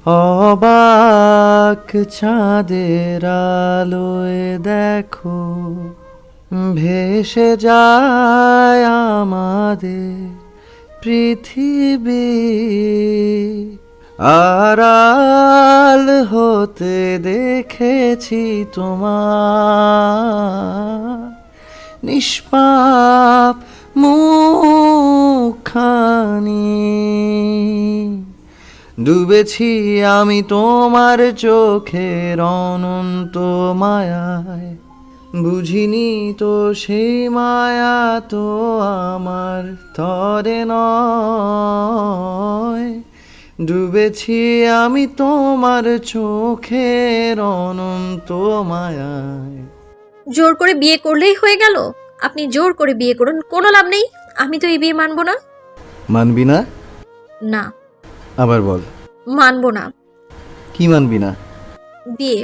অবাক চাঁদের আলোয় দেখো ভেসে যায় আমাদের পৃথিবী, আড়াল হতে দেখেছি তোমার নিষ্পাপ মুখখানি। ডুবেছি আমি তোমার চোখের অনন্ত মায়ায়, বুঝিনি তো সেই মায়া তো আমার তরে নয়। ডুবেছি আমি তোমার চোখের অনন্ত মায়ায়। জোর করে বিয়ে করলেই হয়ে গেল? আপনি জোর করে বিয়ে করুন, কোনো লাভ নেই। আমি তো এই বিয়ে মানবো না। মানবি না? না, আবার বল। মানবো না। কি মানবি না? বিয়ে।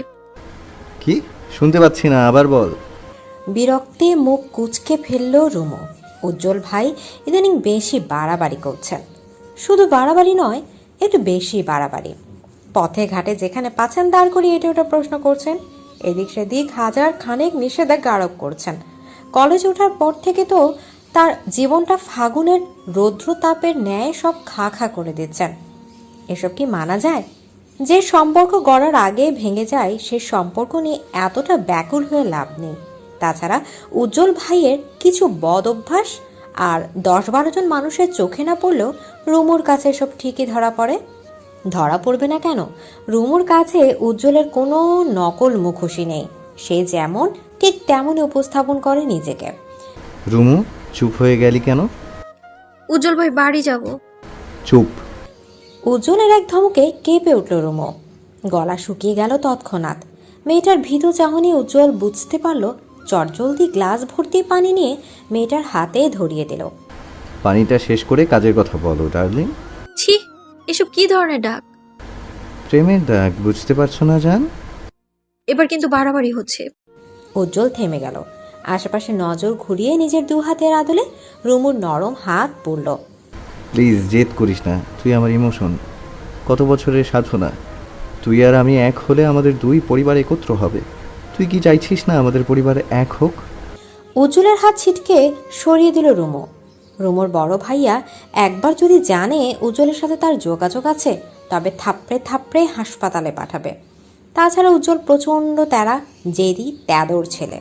কি শুনতে পাচ্ছি না, আবার বল। বিরক্তি মুখ কুঁচকে ফেলল রুমু। উজ্জ্বল ভাই ইদানিং বেশি বাড়াবাড়ি করছেন। শুধু বাড়াবাড়ি নয়, একটু বেশি বাড়াবাড়ি। পথে ঘাটে যেখানে পাচ্ছেন দাঁড় করিয়ে এটা ওটা প্রশ্ন করছেন, এদিক সেদিক হাজার খানেক নিষেধাজ্ঞা আরোপ করছেন। কলেজে ওঠার পর থেকে তো তার জীবনটা ফাগুনের রৌদ্রতাপের ন্যায় সব খা খা করে দিচ্ছেন। এসব কি মানা যায়? যে সম্পর্ক গড়ার আগে ভেঙে যায় সে সম্পর্ক নিয়ে এতটা ব্যাকুল হয়ে লাভ নেই। তাছাড়া উজ্জ্বল ভাইয়ের কিছু বদ অভ্যাস আর 10-12 জন মানুষের চোখে না পড়লেও রুমুর কাছে সব ঠিকই ধরা পড়ে। ধরা পড়বে না কেন? রুমুর কাছে উজ্জ্বলের কোনো নকল মুখোশী নেই। সে যেমন ঠিক তেমনই উপস্থাপন করে নিজেকে। রুমু, চুপ হয়ে গেলি কেন? উজ্জ্বল ভাই, বাড়ি যাব। চুপ। উজ্জ্বলের এক ধমকে কেঁপে উঠল রুমু। গলা শুকিয়ে গেল তৎক্ষণাৎ। মেয়েটার ভীতু চাহনি উজ্জ্বল বুঝতে পারল। চটজলদি গ্লাস ভর্তি পানি নিয়ে মেয়েটার হাতে ধরিয়ে দিল। পানিটা শেষ করে কাজের কথা বলো ডার্লিং। ছি, এসব কি ধরনের ডাক? প্রেমের ডাক বুঝতে পারছো না জান? এবার কিন্তু বাড়াবাড়ি হচ্ছে। উজ্জ্বল থেমে গেল। আশেপাশে নজর ঘুরিয়ে নিজের দু হাতের আদলে রুমুর নরম হাত পড়ল। প্লিজ জেদ করিস না, তুই আমার ইমোশন, কত বছরের সাধনা। তুই আর আমি এক হলে আমাদের দুই পরিবার একত্র হবে। তুই কি চাইছিস না আমাদের পরিবার এক হোক? উজ্জ্বলের হাত ছিটকে সরিয়ে দিল রুমু। রুমুর বড় ভাইয়া একবার যদি জানে উজ্জ্বলের সাথে তার যোগাযোগ আছে, তবে থাপড়ে থাপড়ে হাসপাতালে পাঠাবে। তাছাড়া উজ্জ্বল প্রচণ্ড তেরা, জেদি, তেদর ছেলে।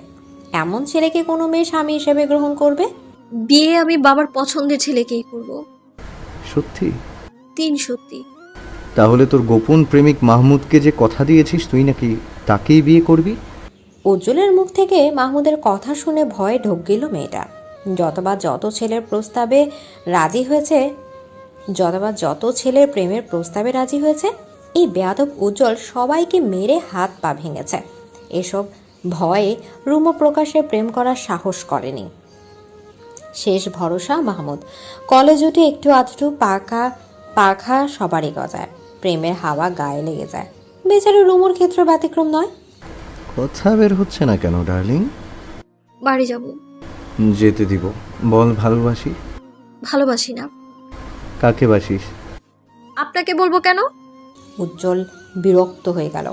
এমন ছেলেকে কোনো মেয়ে স্বামী হিসেবে গ্রহণ করবে? বিয়ে আমি বাবার পছন্দের ছেলেকেই করব। সত্যি? সত্যি। তাহলে তোর গোপন প্রেমিক মাহমুদকে যে কথা দিয়েছিস তুই নাকি তাকেই বিয়ে করবি? উজ্জ্বলের মুখ থেকে মাহমুদের কথা শুনে ভয়ে ঢোক গেল মেয়েটা। যতবার যত ছেলের প্রেমের প্রস্তাবে রাজি হয়েছে, এই বেয়াদব উজ্জ্বল সবাইকে মেরে হাত পা ভেঙেছে। এসব ভয়ে রুমু প্রকাশে প্রেম করার সাহস করেনি। শেষ ভরসা মাহমুদ। কলেজ উঠে একটু আধটু পাখা সবারই গজায়, প্রেমের হাওয়া গায়ে লেগে যায়। বেচারা রুমুর ক্ষেত্রে ব্যতিক্রম নয়। কথা বের হচ্ছে না কেন ডার্লিং? বাড়ি যাব। যেতে দিব। বল ভালোবাসি। ভালোবাসি না। কাকে বাসিস? আপনাকে বলবো কেন? উজ্জ্বল বিরক্ত হয়ে গেল।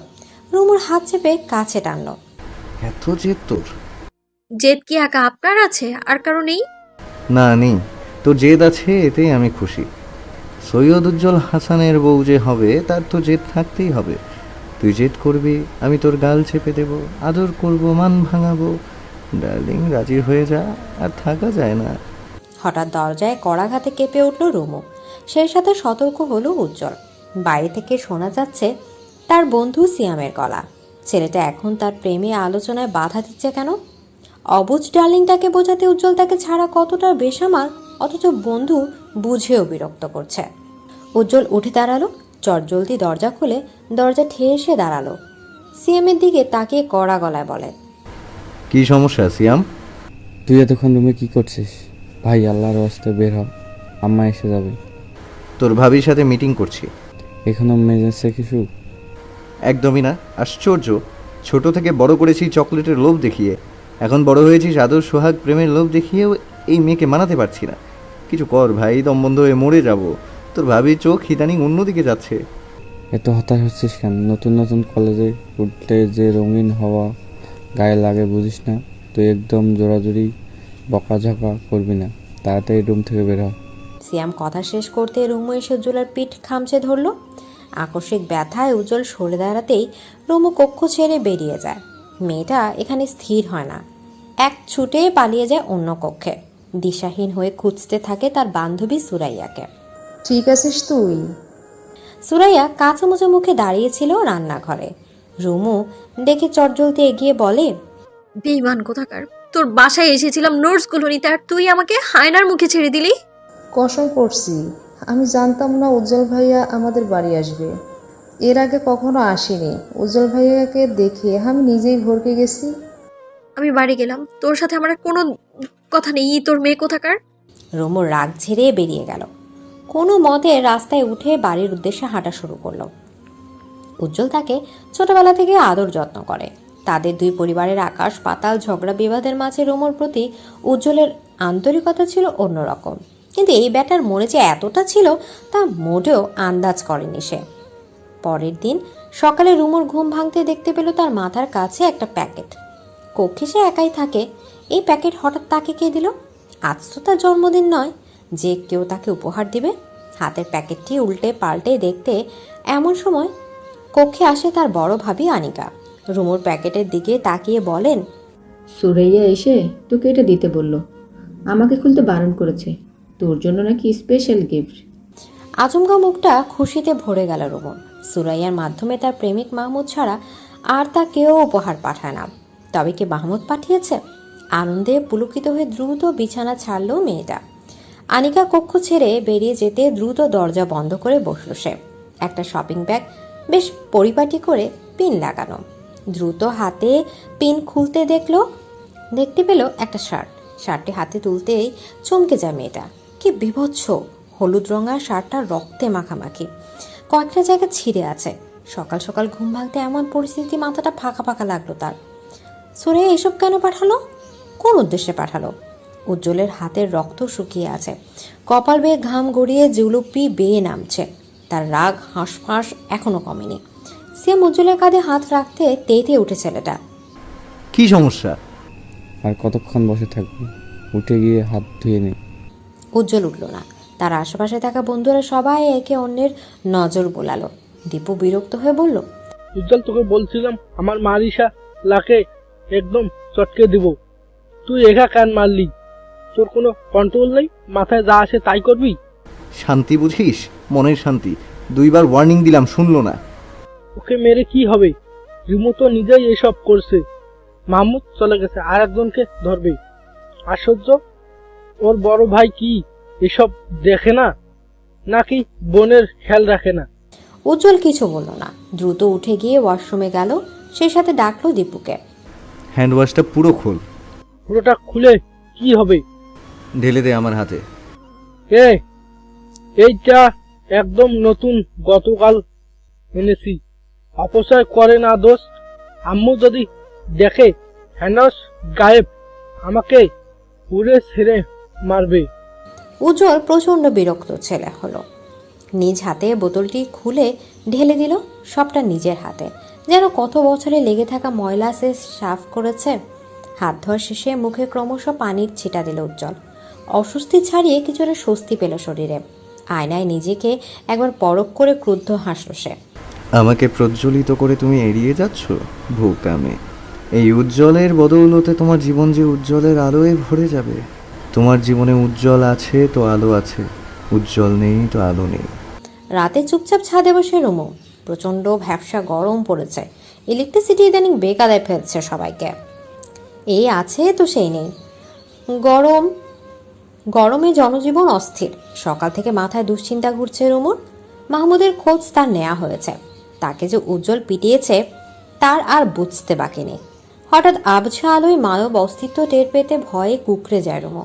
রুমুর হাত চেপে কাছে টানল। এত জেদ তোর? জেদ কি একা আপনার আছে, আর কারো নেই? না নেই, তোর জেদ আছে এতেই আমি খুশি। সৈয়দ উজ্জ্বল হাসানের বউ যে হবে তার তো জেদ থাকতেই হবে। তুই জেদ করবি, আমি তোর গাল চেপে দেব, আদর করব, মান ভাঙাবো। ডার্লিং রাজি হয়ে যা, আর থাকা যায় না। হঠাৎ দরজায় কড়াঘাতে কেঁপে উঠল রুমু। সেই সাথে সতর্ক হলো উজ্জ্বল। বাইরে থেকে শোনা যাচ্ছে তার বন্ধু সিয়ামের গলা। ছেলেটা এখন তার প্রেমে আলোচনায় বাধা দিচ্ছে কেন? অবুঝ ডার্লিংটাকে বোঝাতে উজ্জ্বল তাকে ছাড়া কতটা বেসামাল, অথচ বন্ধু বুঝেও বিরক্ত করছে। উজ্জ্বল উঠে দাঁড়ালো, চটজলদি দরজা খুলে দরজা ঠেসে দাঁড়ালো। সিয়ামের দিকে তাকিয়ে কড়া গলায় বলে, কি সমস্যা সিয়াম? তুই এতক্ষণ রুমে কি করছিস? ভাই আল্লাহর রাস্তায় বের হ, আম্মা এসে যাবে। তোর ভাবির সাথে মিটিং করছি। এখনো মেজাজে কিছু? একদমই না, আশ্চর্য। ছোট থেকে বড় করেছি চকলেটের লোভ দেখিয়ে, এখন বড় হয়েছিস আদর সোহাগ প্রেমের লোভ দেখিয়েও এই মেয়েকে মানাতে পারছি না। কিছু কর ভাই, দম বন্ধ হয়ে মরে যাব। তোর ভাবির চোখ ইদানিং অন্যদিকে যাচ্ছে। এত হতাশ হচ্ছিস কেন? নতুন নতুন কলেজে উঠলে যে রঙিন হওয়া গায়ে লাগে বুঝিস না? তুই একদম জোরাজুরি বকাঝকা করবি না, তাড়াতাড়ি রুম থেকে বের হ। সিয়াম কথা শেষ করতে রুমু এসে উজ্জ্বলার পিঠ খামচে ধরল। আকস্মিক ব্যথায় উজ্জ্বল সরে দাঁড়াতেই রুমু কক্ষ ছেড়ে বেরিয়ে যায়। মেয়েটা এখানে স্থির হয় না, এক ছুটে পালিয়ে যায় অন্য কক্ষে। দিশাহীন হয়ে খুঁজতে থাকে তার বান্ধবী সুরাইয়াকে। ঠিক আছিস তুই? সুরাইয়া কাঁচামোচা মুখে দাঁড়িয়েছিল রান্নাঘরে। রুমু দেখে চটজলদি এগিয়ে বলে, বেইমান কোথাকার, তোর বাসায় এসেছিলাম নোটসগুলো নিতে আর তুই আমাকে হায়নার মুখে ছেড়ে দিলি। কসম করছি, আমি জানতাম না উজ্জ্বল ভাইয়া আমাদের বাড়ি আসবে। এর আগে কখনো আসেনি। উজ্জ্বল ভাইয়াকে দেখে আমি নিজেই ভরকে গেছি। আমি বাড়ি গেলাম, তোর সাথে আমার আর কোনো কথা নেই। তোর মেয়ে কোথাকার? রুমু রাগ ঝেড়ে বেরিয়ে গেল। কোনো মতে রাস্তায় উঠে বাড়ির উদ্দেশ্যে হাঁটা শুরু করলো। উজ্জ্বল তাকে ছোটবেলা থেকে আদর যত্ন করে। তাদের দুই পরিবারের আকাশ পাতাল ঝগড়া বিবাদের মাঝে রুমুর প্রতি উজ্জ্বলের আন্তরিকতা ছিল অন্যরকম। কিন্তু এই ব্যাটার মনে যে এতটা ছিল তা মোটেও আন্দাজ করেনি সে। পরের দিন সকালে রুমুর ঘুম ভাঙতে দেখতে পেল তার মাথার কাছে একটা প্যাকেট। কক্ষে সে একাই থাকে, এই প্যাকেট হঠাৎ তাকে কে দিল? আজ তো তার জন্মদিন নয় যে কেউ তাকে উপহার দিবে। হাতের প্যাকেটটি উল্টে পাল্টে দেখতে এমন সময় কক্ষে আসে তার বড় ভাবি আনিকা। রুমুর প্যাকেটের দিকে তাকিয়ে বলেন, সুরাইয়া এসে তোকে এটা দিতে বলল, আমাকে খুলতে বারণ করেছে, তোর জন্য নাকি স্পেশাল গিফট। আচমকা মুখটা খুশিতে ভরে গেল রুমুর। সুরাইয়ার মাধ্যমে তার প্রেমিক মাহমুদ ছাড়া আর তা কেউ উপহার পাঠায় না। তবে কি মাহমুদ পাঠিয়েছে? আনন্দে পুলকিত হয়ে দ্রুত বিছানা ছাড়ল মেয়েটা। আনিকা কক্ষ ছেড়ে বেরিয়ে যেতে দ্রুত দরজা বন্ধ করে বসল সে। একটা শপিং ব্যাগ বেশ পরিপাটি করে পিন লাগানো। দ্রুত হাতে পিন খুলতে দেখতে পেল একটা শার্টটি হাতে তুলতেই চমকে যায় মেয়েটা। কি বিভৎস হলুদ রঙা শার্টটা রক্তে মাখামাখি, কয়েকটা জায়গা ছিঁড়ে আছে। সকাল সকাল ঘুম ভাঙতে এমন পরিস্থিতি, মাথাটা ফাঁকা ফাঁকা লাগলো তার। সুরে এসব কেন পাঠালো? কোন উদ্দেশ্যে পাঠালো? উজ্জ্বলের হাতের রক্ত শুকিয়ে আছে, কপাল বেয়ে ঘাম গড়িয়ে জুলুপি বেয়ে নামছে। তার রাগ হাঁসফাঁস এখনো কমেনি। সিয়াম উজ্জ্বলের কাঁধে হাত রাখতে তেতে উঠে ছেলেটা। কি সমস্যা? আর কতক্ষণ বসে থাকবি? উঠে গিয়ে হাত ধুয়ে নে। উজ্জ্বল উঠল না। তার আশেপাশে থাকা বন্ধুরা সবাই একে অন্যের নজর বোলালো। দীপু বিরক্ত হয়ে বলল, উজ্জ্বল, তোকে বলছিলাম আমার মারিসা লাকে একদম চটকে দিব, তুই একা কান মারলি। তোর কোনো কন্ট্রোল নেই, মাথায় যা আসে তাই করবি। শান্তি বুঝিস? মনের শান্তি। 2বার ওয়ার্নিং দিলাম, শুনলো না। ওকে মেরে কি হবে? রিমু তো নিজেই এসব করছে। মাহমুদ চলে গেছে, আর একজনকে ধরবে। আশ্চর্য, ওর বড় ভাই কি এসব দেখে না, নাকি বোনের খেয়াল রাখে না? উজ্জ্বল কিছু বলল না। দ্রুত উঠে গিয়ে ওয়াশরুমে গেল। সেই সাথে ডাকলো দীপুকে। হ্যান্ড ওয়াশটা পুরো খোল। পুরোটা খুলে কি হবে? ঢেলে দে আমার হাতে। এইটা একদম নতুন, গতকাল এনেছি। অপচয় করে না দোস্ত। আম্মু যদি দেখে হ্যান্ডওয়াশ গায়েব, আমাকে পুরে ছেড়ে মারবে। উজ্জ্বল প্রচণ্ড বিরক্ত ছেলে হলো। নিজ হাতে বোতলটি খুলে ঢেলে দিল, সবটা নিজের হাতে। যেন কত বছরে লেগে থাকা ময়লা সে সাফ করেছে। হাত ধোয়া শেষে মুখে ক্রমশ পানির ছিটা দিল উজ্জ্বল। অস্বস্তি ছাড়িয়ে কিছুটা স্বস্তি পেল শরীরে। আয়নায় নিজেকে একবার পরখ করে ক্রুদ্ধ হাসল সে। আমাকে প্রজ্বলিত করে তুমি এড়িয়ে যাচ্ছ ভূকামে। এই উজ্জ্বলের বদৌলতে তোমার জীবন যে উজ্জ্বলের আলোয় ভরে যাবে। তোমার জীবনে উজ্জ্বল আছে তো আলো আছে, উজ্জ্বল নেই তো আলো নেই। রাতে চুপচাপ ছাদে বসে রুমু। প্রচণ্ড ভ্যাপসা গরম পড়েছে। ইলেকট্রিসিটি ইদানিং বেকায়দায় ফেলছে সবাইকে। এই আছে তো সেই নেই। গরমে জনজীবন অস্থির। সকাল থেকে মাথায় দুশ্চিন্তা ঘুরছে রুমুর। মাহমুদের খোঁজ তার নেওয়া হয়েছে। তাকে যে উজ্জ্বল পিটিয়েছে তার আর বুঝতে বাকি নেই। হঠাৎ আবছা আলোয় মানব অস্তিত্ব টের পেতে ভয়ে কুঁকড়ে যায় রুমু।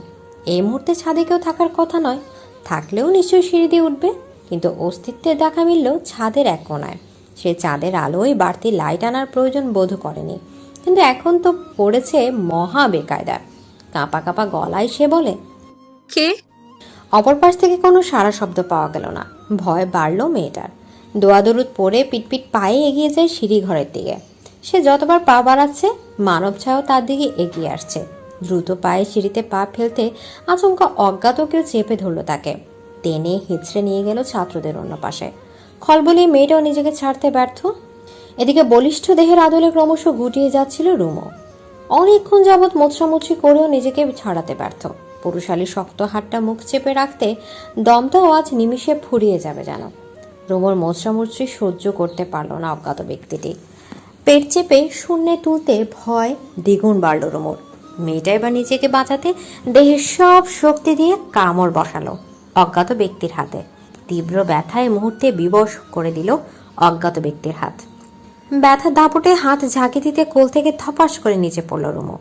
এই মুহূর্তে ছাদে কেউ থাকার কথা নয়, থাকলেও নিশ্চয়ই সিঁড়ি দিয়ে উঠবে। কিন্তু অস্তিত্বের দেখা মিলল ছাদের এক কোণায়। সে চাঁদের আলোয় বাড়তি লাইট আনার প্রয়োজন বোধ করেনি। কিন্তু এখন তো পড়েছে মহা বেকায়দা। কাঁপা কাঁপা গলায় সে বলে, কে? অপর পাশ থেকে কোনো সাড়া শব্দ পাওয়া গেল না। ভয় বাড়ল মেয়েটার। দোয়াদরুদ পরে পিটপিট পায়ে এগিয়ে যায় সিঁড়ি ঘরের দিকে। সে যতবার পা বাড়াচ্ছে মানব ছায়াও তার দিকে এগিয়ে আসছে। দ্রুত পায়ে সিঁড়িতে পা ফেলতে আচমকা অজ্ঞাত কেউ চেপে ধরলো তাকে, টেনে হিঁচড়ে নিয়ে গেল ছাত্রদের অন্য পাশে। খলবলি মেয়েটাও নিজেকে ছাড়তে ব্যর্থ। এদিকে বলিষ্ঠ দেহের আদলে ক্রমশ গুটিয়ে যাচ্ছিল রুমো। অনেকক্ষণ যাবৎ মোছামুছি করেও নিজেকে ছাড়াতে ব্যর্থ। পুরুষালী শক্ত হাতটা মুখ চেপে রাখতে দমটাও আজ নিমিষে ফুরিয়ে যাবে যেন। রুমোর মোছামুছি সহ্য করতে পারল না অজ্ঞাত ব্যক্তিটি। পেট চেপে শূন্যে তুলতে ভয় দ্বিগুণ বাড়ল রুমোর। মেয়েটা এবার নিজেকে বাঁচাতে দেহের সব শক্তি দিয়ে কামড় বসালো অজ্ঞাত ব্যক্তির হাতে। তীব্র ব্যথায় মুহূর্তে বিবশ করে দিল অজ্ঞাত ব্যক্তির হাত। ব্যথা দাপটে হাত ঝাঁকি দিতে কোল থেকে ধপাস করে নিচে পড়ল রুমো।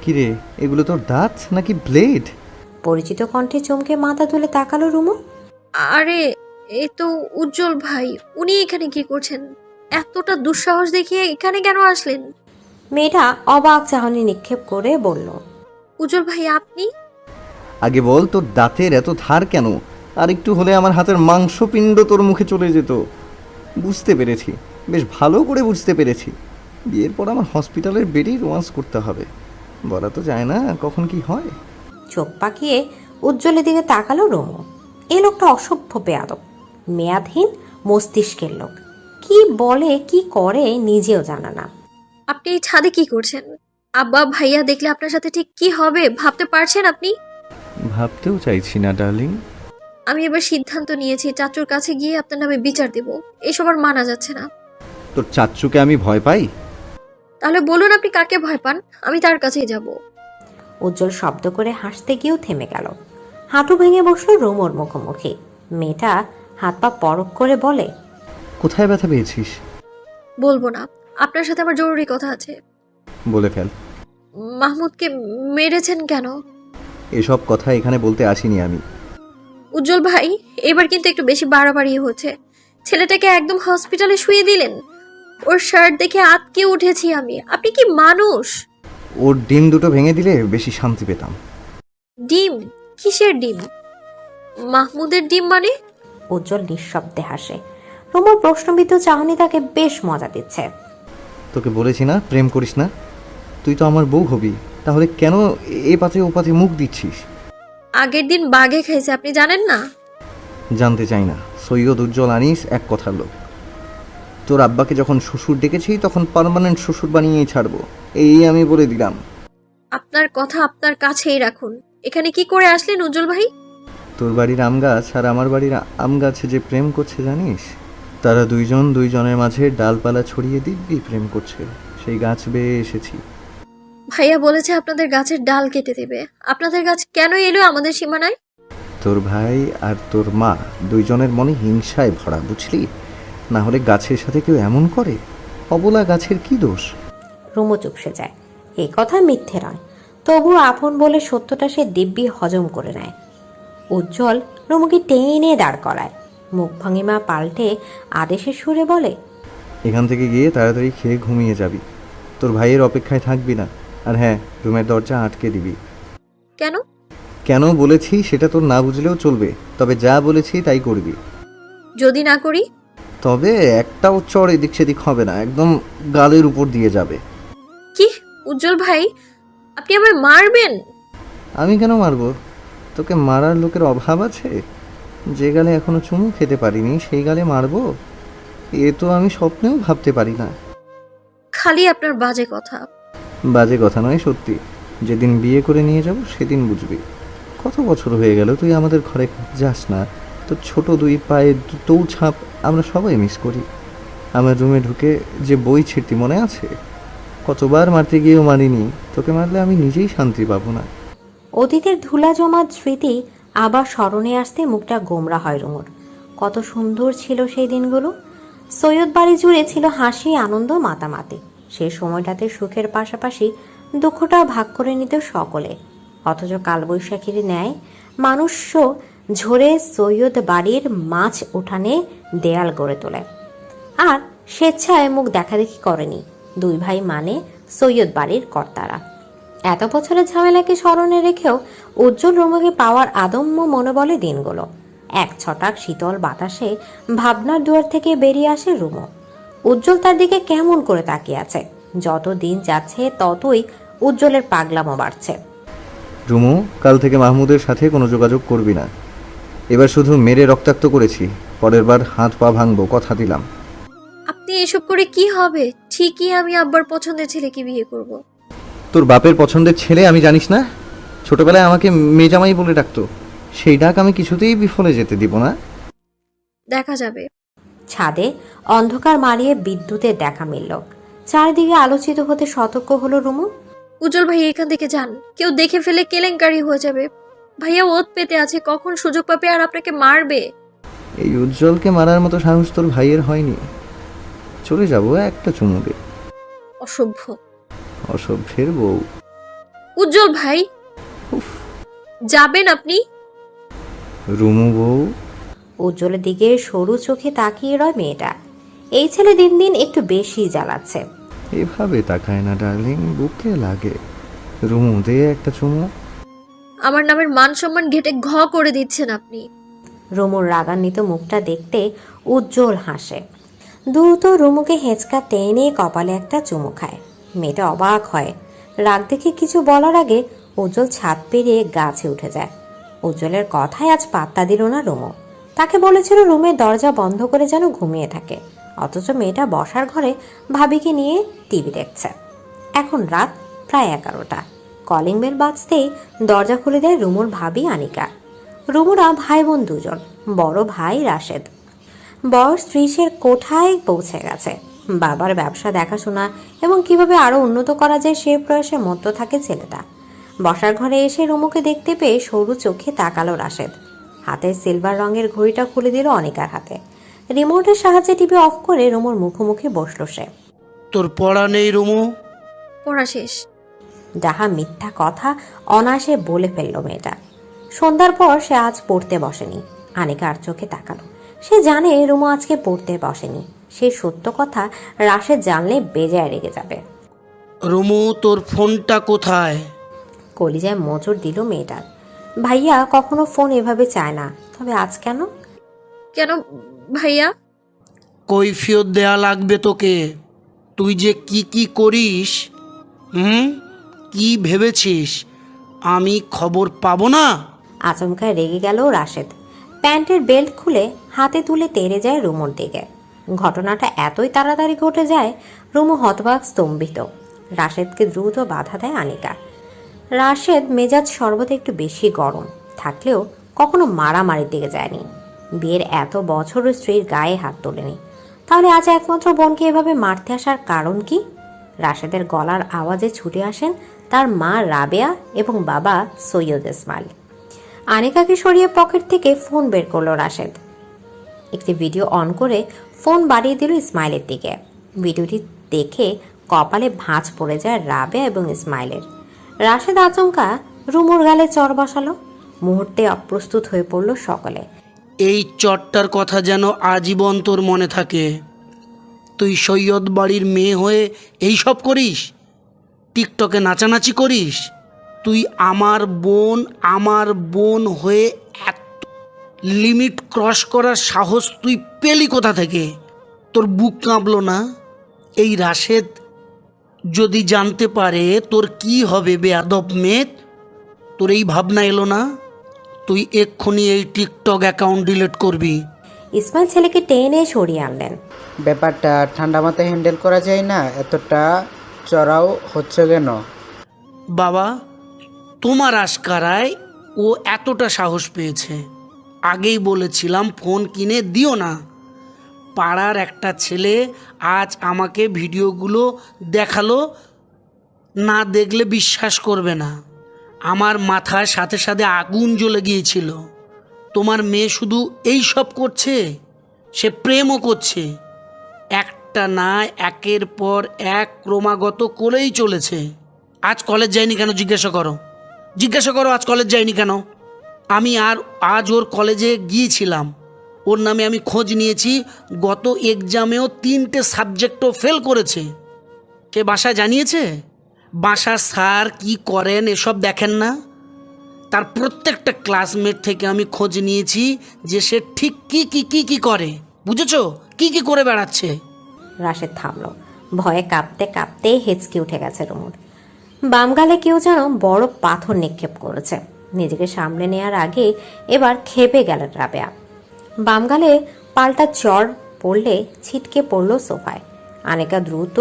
কিরে, এগুলো তোর দাঁত নাকি ব্লেড? পরিচিত কণ্ঠে চমকে মাথা তুলে তাকালো রুমো। আরে এ তো উজ্জ্বল ভাই, উনি এখানে কি করছেন? এতটা দুঃসাহস দেখিয়ে এখানে কেন আসলেন? মেয়েটা অবাক চাহনি নিক্ষেপ করে বলল, উজ্জ্বল ভাই আপনি? আগে বল, তোর দাঁতের এত ধার কেন? আর একটু হলে আমার হাতের মাংসপিণ্ড তোর মুখে চলে যেত। বুঝতে পেরেছি, বেশ ভালো করে বুঝতে পেরেছি। বিয়ের পর আমার হসপিটালের বেডেই রোমান্স করতে হবে। বলা তো যায় না কখন কি হয়। চোখ পাকিয়ে উজ্জ্বলের দিকে তাকালো রুমো। এ লোকটা অসভ্য বেয়াদব, মেয়াদহীন মস্তিষ্কের লোক। কি বলে কি করে নিজেও জানা না। আপনি এই ছাদে কি করছেন? আব্বা ভাইয়া দেখলে আপনার সাথে ঠিক কি হবে ভাবতে পারছেন আপনি? ভাবতেও চাইছি না ডার্লিং। আমি এবার সিদ্ধান্ত নিয়েছি, চাচুর কাছে গিয়ে আপনার নামে বিচার দেব। এসব আর মানা যাচ্ছে না। তোর চাচ্চুকে আমি ভয় পাই? তাহলে বলুন আপনি কাকে ভয় পান, আমি তার কাছেই যাব। উজ্জ্বল শব্দ করে হাসতে গিয়েও থেমে গেল। হাঁটু ভেঙে বসলো রুমোর মুখোমুখি। মেয়েটা হাত পা পরক করে বলে, কোথায় ব্যথা পেয়েছিস? বলবো না, আপনার সাথে আমার জরুরি কথা আছে। বলে ফেল। মাহমুদকে মেরেছেন কেন? এসব কথা এখানে বলতে আসিনি আমি। উজ্জ্বল ভাই, এবার কিন্তু একটু বেশি বাড়াবাড়ি হচ্ছে। ছেলেটাকে একদম হসপিটালে শুয়ে দিলেন। ওর শার্ট দেখে আটকে উঠেছি আমি। আপনি কি মানুষ? ওর ডিম দুটো ভেঙে দিলে বেশি শান্তি পেতাম। ডিম? কিসের ডিম? মাহমুদের ডিম মানে? উজ্জ্বল নিঃশব্দে হাসে। রুমোর প্রশ্নবিদ্ধ চাহনি তাকে বেশ মজা দিচ্ছে। তোকে বলেছি না প্রেম করিস না? তুই তো আমার বউ হবি, তাহলে কেন এ পাতে ও পাতে মুখ দিচ্ছিস? আগের দিন বাঘে খাইছে, আপনি জানেন না? জানতে চাই না। সৈয়দ উজ্জ্বল আনিস এক কথার লোক। তোর আব্বাকে যখন শ্বশুর ডেকেছি তখন পার্মানেন্ট শ্বশুর বানিয়েই ছাড়বো, এই আমি বলে দিলাম। আপনার কথা আপনার কাছেই রাখুন। এখানে কি করে আসলেন উজ্জ্বল ভাই? তোর বাড়ির আম গাছ আর আমার বাড়ির আম গাছে যে প্রেম করছে জানিস? তারা দুইজন দুইজনের মাঝে ডালপালা ছড়িয়ে দিব্যি প্রেম করছে, সেই গাছ বেয়ে এসেছি। ভাইয়া বলেছে আপনাদের গাছের ডাল কেটে দেবে। আপনাদের গাছ কেন এলো আমাদের সীমানায়? তোর ভাই আর তোর মা দুইজনের মনে হিংসায় ভরা, বুঝলি? না হলে গাছের সাথে কেউ এমন করে? অবলা গাছের কি দোষ? রুমো চুপসে যায়। এই কথা মিথ্যে নয়, তবুও আপন বলে সত্যটা সে দিব্যি হজম করে নেয়। উজ্জ্বল রুমুকে টেনে দাঁড় করায়। মুখ ভঙ্গিমা পাল্টে আদেশের সুরে বলে, এখান থেকে গিয়ে তাড়াতাড়ি খেয়ে ঘুমিয়ে যাবি। তোর ভাইয়ের অপেক্ষায় থাকবি না। আর হ্যাঁ, রুমের দরজা আটকে দিবি। কেন? কেন বলেছি সেটা তোর না বুঝলেও চলবে, তবে যা বলেছি তাই করবি। যদি না করি? তবে একটাও চড় এদিক সেদিক হবে না, একদম গালের উপর দিয়ে যাবে। কি উজ্জ্বল ভাই, আপনি আমায় মারবেন? আমি কেন মারবো? তোকে মারার লোকের অভাব আছে? যে গালে এখনো চুমু খেতে পারিনি সেই গালে মারবো? এ তো আমি স্বপ্নেও ভাবতে পারি না। খালি আপনার বাজে কথা। বাজে কথা নয়, সত্যি। যেদিন বিয়ে করে নিয়ে যাব সেদিন বুঝবি। কত বছর হয়ে গেল তুই আমাদের ঘরে যাস না। তোর ছোট দুই পায়ে দুটো ছাপ আমরা সবাই মিস করি। আমার রুমে ঢুকে যে বই ছিঁড়তি মনে আছে? কতবার মারতে গিয়েও মারিনি। তোকে মারলে আমি নিজেই শান্তি পাবো না। অতীতের ধুলা জমা স্মৃতি আবার স্মরণে আসতে মুখটা গোমরা হয় রুমুর। কত সুন্দর ছিল সেই দিনগুলো। সৈয়দ বাড়ি জুড়ে ছিল হাসি, আনন্দ, মাতামাতি। সেই সময়টাতে সুখের পাশাপাশি দুঃখটাও ভাগ করে নিত সকলে। অথচ কালবৈশাখীর ন্যায় মানুষও ঝরে সৈয়দ বাড়ির মাঝ উঠানে দেয়াল গড়ে তোলে। আর স্বেচ্ছায় মুখ দেখাদেখি করেনি দুই ভাই, মানে সৈয়দ বাড়ির কর্তারা। এত বছরের ঝামেলাকে স্মরণে রেখেও উজ্জ্বল রুমুকে পাওয়ার আদম্য মনোবলে দিনগুলো। এক ছটাক শীতল বাতাসে ভাবনার দুয়ার থেকে বেরিয়ে আসে রুমু। উজ্জ্বল তার দিকে কেমন করে তাকিয়ে আছে। যত দিন যাচ্ছে ততই উজ্জ্বলের পাগলামো বাড়ছে। রুমু, কাল থেকে মাহমুদের সাথে কোনো যোগাযোগ করবি না। এবার শুধু মেরে রক্তাক্ত করেছি, পরের বার হাত পা ভাঙবো, কথা দিলাম। আপনি এসব করে কি হবে? ঠিকই আমি আব্বার পছন্দের ছেলেকে বিয়ে করব। তোর বাপের পছন্দের ছেলে আমি জানিস না? ছোটবেলায় আমাকে মেজামাই বলে ডাকতো। সেই ডাক আমি কিছুতেই বিফলে যেতে দিব না। দেখা যাবে। ছাদে অন্ধকার মারিয়ে বিদ্যুতের দেখা মিলল। চারিদিকে আলোচিত হতে সতর্ক হলো রুমু। উজ্জ্বল ভাই এখান থেকে যান, কেউ দেখে ফেলে কেলেঙ্কারি হয়ে যাবে। ভাইয়া ওত পেতে আছে, কখন সুযোগ পাবে আর আপনাকে মারবে। এই উজ্জ্বলকে মারার মতো সাহস তোর ভাইয়ের হয়নি। চলে যাব একটা চুমু দে। অসভ্য। অসভ্যের বউ। উজ্জ্বল ভাই, যাবেন আপনি? রুমু বউ। উজ্জ্বলের দিকে সরু চোখে তাকিয়ে রয় মেয়েটা। এই ছেলে দিন দিন একটু বেশি জ্বালাচ্ছে। এভাবে তাকায় না ডার্লিং, বুকে লাগে। রুমু দে একটা চুমু। আমার নামের মান সম্মান ঘেটে ঘ করে দিচ্ছেন আপনি। রুমুর রাগান্বিত মুখটা দেখতে উজ্জ্বল হাসে। দ্রুত রুমুকে হেঁচকা টেনে কপালে একটা চুমু খায়। মেয়েটা অবাক হয়। রাগ দেখে কিছু বলার আগে উজ্জ্বল ছাদ পেরিয়ে গাছে উঠে যায়। উজ্জ্বলের কথায় আজ পাত্তা দিল না রুমু। তাকে বলেছিল রুমের দরজা বন্ধ করে যেন ঘুমিয়ে থাকে, অথচ মেয়েটা বসার ঘরে ভাবিকে নিয়ে টিভি দেখছে। এখন রাত প্রায় 11টা। কলিং বেল বাজতেই দরজা খুলে দেয় রুমুর ভাবি আনিকা। রুমুরা ভাই বোন দুজন। বড় ভাই রাশেদ বয়স 30-এর কোঠায় পৌঁছে গেছে। বাবার ব্যবসা দেখাশোনা এবং কিভাবে আরো উন্নত করা যায় সে প্রয়াসে মত্ত থাকে ছেলেটা। বসার ঘরে এসে রুমুকে দেখতে পেয়ে সরু চোখে তাকালো রাশেদ। হাতের সিলভার রঙের ঘড়িটা খুলে দিল অনিকার হাতে। রিমোটের সাহায্যে টিভি অফ করে রুমুর মুখোমুখি বসলো সে। তোর পড়া নেই রুমু? পড়া শেষ। যাহা মিথ্যা কথা অনায়াসে বলে ফেললো মেয়েটা। সন্ধ্যার পর সে আজ পড়তে বসেনি। আনিকা আর চোখে তাকালো। সে জানে রুমু আজকে পড়তে বসেনি। সেই সত্য কথা রাশেদ জানলে বেজায় রেগে যাবে। রুমু, তোর ফোনটা কোথায়? কলিজায় মোচড় দিল মেয়েটার। ভাইয়া কখনো ফোন এভাবে চায় না, তবে আজ কেন? কেন ভাইয়া? কৈফিয়ত দেয়া লাগবে তোকে। তুই যে কি কি করিস, কি ভেবেছিস আমি খবর পাবো না? আচমকায় রেগে গেল রাশেদ। প্যান্টের বেল্ট খুলে হাতে তুলে তেড়ে যায় রুমুর দিকে। ঘটনাটা এতই তাড়াতাড়ি ঘটে যায় রুমু হতবাক স্তম্ভিত। রাশেদকে দ্রুত বাধা দেয় আনিকা। রাশেদ মেজাজ সর্বদা একটু বেশি গরম থাকলেও কখনো মারামারির দিকে যায়নি। বিয়ের এত বছর স্ত্রীর গায়ে হাত তোলেনি, তাহলে আজ একমাত্র বোনকে এভাবে মারতে আসার কারণ কি? রাশেদের গলার আওয়াজে ছুটে আসেন তার মা রাবেয়া এবং বাবা সৈয়দ ইসমাইল। আনিকাকে সরিয়ে পকেট থেকে ফোন বের করলো রাশেদ। একটি ভিডিও অন করে ফোন বাড়িয়ে দিল ইসমাইলের দিকে। ভিডিওটি দেখে কপালে ভাঁজ পড়ে যায় রাবেয়া এবং ইসমাইলের। রাশেদ আচমকা রুমুর গালে চড় বসালো। মুহূর্তে অপ্রস্তুত হয়ে পড়ল সকলে। এই চটটার কথা যেন আজীবন তোর মনে থাকে। তুই সৈয়দ বাড়ির মেয়ে হয়ে এই সব করিস? টিকটকে নাচানাচি করিস? তুই আমার বোন হয়ে এত লিমিট ক্রস করার সাহস তুই পেলি কোথা থেকে? তোর বুক কাঁপলো না? এই রাশেদ যদি জানতে পারে তোর কি হবে বেয়াদব মেয়ে? তোর এই ভাবনা এলো না? তুই এক্ষুনি এই টিকটক অ্যাকাউন্ট ডিলিট করবি। ইসমাইল ছেলেকে টেনে সরিয়ে আনলেন। ব্যাপারটা ঠান্ডা মাথায় হ্যান্ডেল করা যায় না? এতটা চড়াও হচ্ছে কেন? বাবা, তোমার আশকারায় ও এতটা সাহস পেয়েছে। আগেই বলেছিলাম ফোন কিনে দিও না। পাড়ার একটা ছেলে আজ আমাকে ভিডিওগুলো দেখালো, না দেখলে বিশ্বাস করবে না। আমার মাথার সাথে সাথে আগুন জ্বলে গিয়েছিল। তোমার মেয়ে শুধু এই সব করছে, সে প্রেমও করছে। একটা না একের পর এক ক্রমাগত করেই চলেছে। আজ কলেজ যায়নি কেন জিজ্ঞাসা করো আজ কলেজ যায়নি কেন? আমি আজ ওর কলেজে গিয়েছিলাম। ওর নামে আমি খোঁজ নিয়েছি। গত এক্সামেও 3টে সাবজেক্টও ফেল করেছে। কে বাসায় জানিয়েছে? বাসার স্যার কি করেন এসব দেখেন না? তার প্রত্যেকটা ক্লাসমেট থেকে আমি খোঁজ নিয়েছি যে সে ঠিক কি কি কি কি করে, বুঝেছো? কি কি করে বেড়াচ্ছে। রাশেদ থামলো। ভয়ে কাঁপতে কাঁপতে হেঁচকি উঠে গেছে রুমুর। বাম গালে কেউ যেন বড় পাথর নিক্ষেপ করেছে। নিজেকে সামলে নেওয়ার আগে এবার খেপে গেলেন রাবেয়া। বাম গালে পাল্টা চড় পড়লে ছিটকে পড়ল সোফায়। আনিকা দ্রুত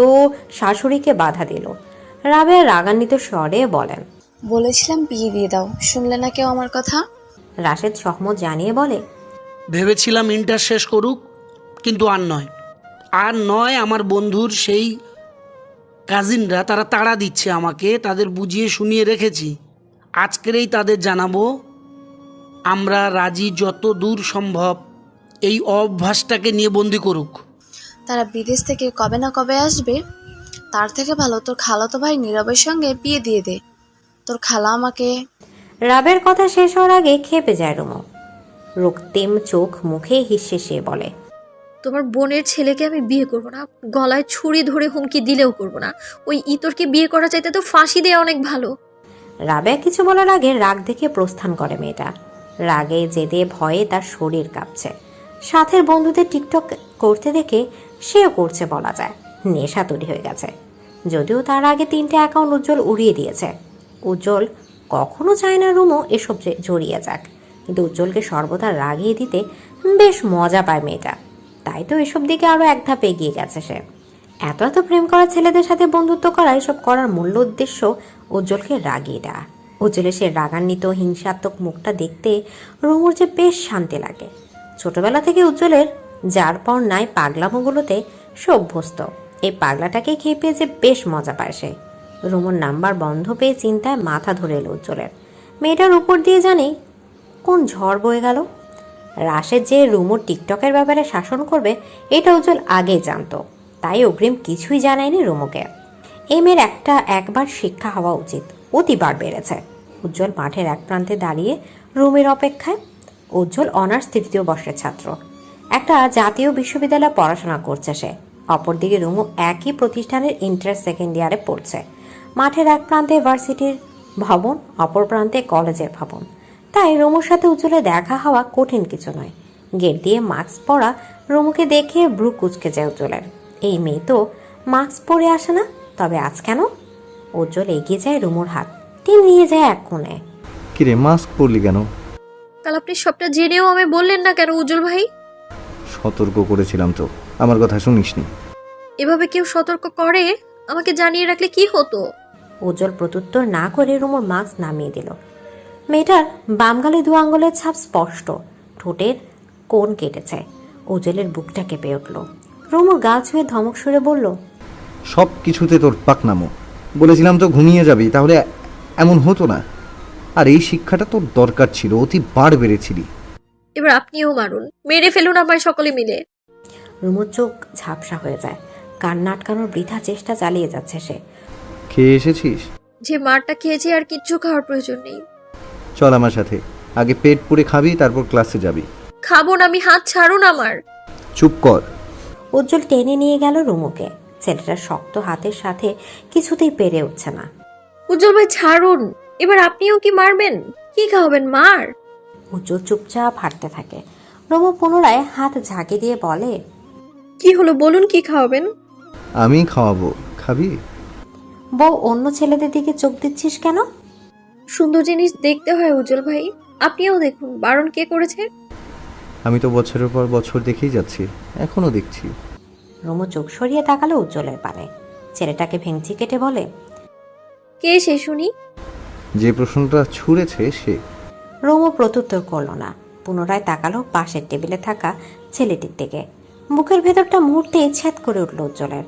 শাশুড়িকে বাধা দিল। রাবেয়া রাগান্বিত স্বরে বলেন, বলেছিলাম বিয়ে দিয়ে দাও, শুনলে না কেউ আমার কথা? রাশেদ সহমত জানিয়ে বলে, ভেবেছিলাম ইন্টার শেষ করুক, কিন্তু আর নয়। আমার বন্ধুর সেই কাজিনরা তারা তাড়া দিচ্ছে আমাকে, তাদের বুঝিয়ে শুনিয়ে রেখেছি। আজকেরই তাদের জানাবো আমরা রাজি, যত দূর সম্ভব এই অভ্যাসটাকে নিয়ে বন্দি করুক। তারা বিদেশ থেকে কবে না কবে আসবে, তার থেকে ভালো তোর খালাতো ভাই নীরবের সঙ্গে বিয়ে দিয়ে দে। তোর খালা আমাকে। রাবের কথা শেষ হওয়ার আগে খেপে যায় রুমু। রক্তিম চোখ মুখে হিসেসে বলে, তোমার বোনের ছেলেকে আমি বিয়ে করব না, গলায় ছুরি ধরে হুমকি দিলেও করব না। ওই ইতরকে বিয়ে করা চাইতে তো ফাঁসি দেওয়া অনেক ভালো। রাবেয়া কিছু বলার আগে রাগ দেখে প্রস্থান করে মেয়েটা। রাগে জেদে ভয়ে তার শরীর কাঁপছে। সাথের বন্ধুদের টিকটক করতে দেখে সেও করছে বলা যায়। নেশা তৈরি হয়ে গেছে। যদিও তার আগে 3টে অ্যাকাউন্ট উজ্জ্বল উড়িয়ে দিয়েছে। উজ্জ্বল কখনো চায় না রুমও এসব জড়িয়ে যাক, কিন্তু উজ্জ্বলকে সর্বদা রাগিয়ে দিতে বেশ মজা পায় মেয়েটা। তাই তো এসব দিকে আরও এক ধাপ এগিয়ে গেছে সে। এত এত প্রেম করা ছেলেদের সাথে বন্ধুত্ব করা, এসব করার মূল্য উদ্দেশ্য উজ্জ্বলকে রাগিয়ে দেওয়া। উজ্জ্বলের সে রাগান্বিত হিংসাত্মক মুখটা দেখতে রুমুর যে বেশ শান্তি লাগে। ছোটবেলা থেকে উজ্জ্বলের যার পর নাই পাগলামোগুলোতে সে অভ্যস্ত। এই পাগলাটাকে খেপে যে বেশ মজা পায় সে। রুমুর নাম্বার বন্ধ পেয়ে চিন্তায় মাথা ধরে এলো উজ্জ্বলের। মেয়েটার উপর দিয়ে জানি কোন ঝড় বয়ে গেল। রাশেদ যে রুমুর টিকটকের ব্যাপারে শাসন করবে এটা উজ্জ্বল আগেই জানতো, তাই অগ্রিম কিছুই জানায়নি রুমুকে। এই মেয়ের একবার শিক্ষা হওয়া উচিত। অতিবার বেড়েছে। উজ্জ্বল মাঠের এক প্রান্তে দাঁড়িয়ে রুমের অপেক্ষায়। উজ্জ্বল অনার্স 3য় বর্ষের ছাত্র। একটা জাতীয় বিশ্ববিদ্যালয়ে পড়াশোনা করছে সে। অপরদিকে রুমু একই প্রতিষ্ঠানের ইন্টার 2nd ইয়ারে পড়ছে। মাঠের এক প্রান্তে ভার্সিটির ভবন, অপর প্রান্তে কলেজের ভবন। তাই রুমুর সাথে উজ্জ্বলের দেখা হওয়া কঠিন কিছু নয়। গেট দিয়ে মাস্ক পরা রুমুকে দেখে ভ্রু কুঁচকে যায় উজ্জ্বলের। এই মেয়ে তো মাস্ক পরে আসে না, তবে আজ কেন? উজ্জ্বল এগিয়ে যায় রুমুর হাত টেনে নিয়ে যায় এক কোণে। কিরে, মাস্ক পরলি কেন? কাল আপনি সবটা জেনেও আমি বললেন না কেন উজ্জ্বল ভাই? সতর্ক করেছিলাম তো, আমার কথা শুনিসনি। এভাবে কেউ সতর্ক করে? আমাকে জানিয়ে রাখলে কি হতো? উজ্জ্বল প্রত্যুত্তর না করে রুমুর মাস্ক নামিয়ে দিল। মেয়েটার বাম গালে 2 আঙ্গুলের ছাপ স্পষ্ট। ঠোঁটের কোণ কেটেছে। উজ্জ্বলের বুকটা কেঁপে উঠল। রুমুর গা ছুঁয়ে ধমক সুরে বলল, সব কিছুতে তোর পাকনামো। বলেছিলাম তো ঘুমিয়ে যাবি, তাহলে এমন হতো না। আর এই শিক্ষাটা তোর দরকার ছিল, অতি বার বেড়েছিলি। এবার আপনিও মারুন, মেরে ফেলুন আমায় সকলে মিলে। রুমুর চোখ ঝাপসা হয়ে যায়। কান্না আটকানোর বৃথা চেষ্টা চালিয়ে যাচ্ছে সে। খেয়ে এসেছিস? যে মারটা খেয়েছি আর কিচ্ছু খাওয়ার প্রয়োজন নেই। চল আমার সাথে, আগে পেট পুড়ে খাবি, তারপর ক্লাসে যাবি। খাবো না আমি, হাত ছাড়ুন আমার। চুপ কর। উজ্জ্বল টেনে নিয়ে গেল রুমুকে। ছেলেটার শক্ত হাতের সাথে কিছুতেই পেরে উঠছে না। উজ্জ্বল ভাই ছাড়ুন, এবার আপনিও কি মারবেন? কি খাওয়াবেন? মার। উজ্জ্বল চুপচাপ হাঁটতে থাকে। রুমু পুনরায় হাত ঝাঁকি দিয়ে বলে, কি হলো বলুন, কি খাওয়াবেন? আমি খাওয়াবো, খাবি? বউ, অন্য ছেলেদের দিকে চোখ দিচ্ছিস কেন? সুন্দর জিনিস দেখতে হয় উজ্জ্বল ভাই, আপনিও দেখুন। বারণ কে করেছে? আমি তো বছরের পর বছর দেখেই যাচ্ছি, এখনো দেখছি। রুমু চোখ সরিয়ে তাকালো উজ্জ্বলের পানে। ছেলেটাকে ভেঙচি কেটে বলে, কে সে শুনি? যে প্রশ্নটা ছুঁড়েছে সে। রুমু প্রত্যুত্তর করলো না। পুনরায় তাকালো পাশের টেবিলে থাকা ছেলেটির দিকে। বুকের ভেতরটা মুহূর্তে ছেদ করে উঠল উজ্জ্বলের।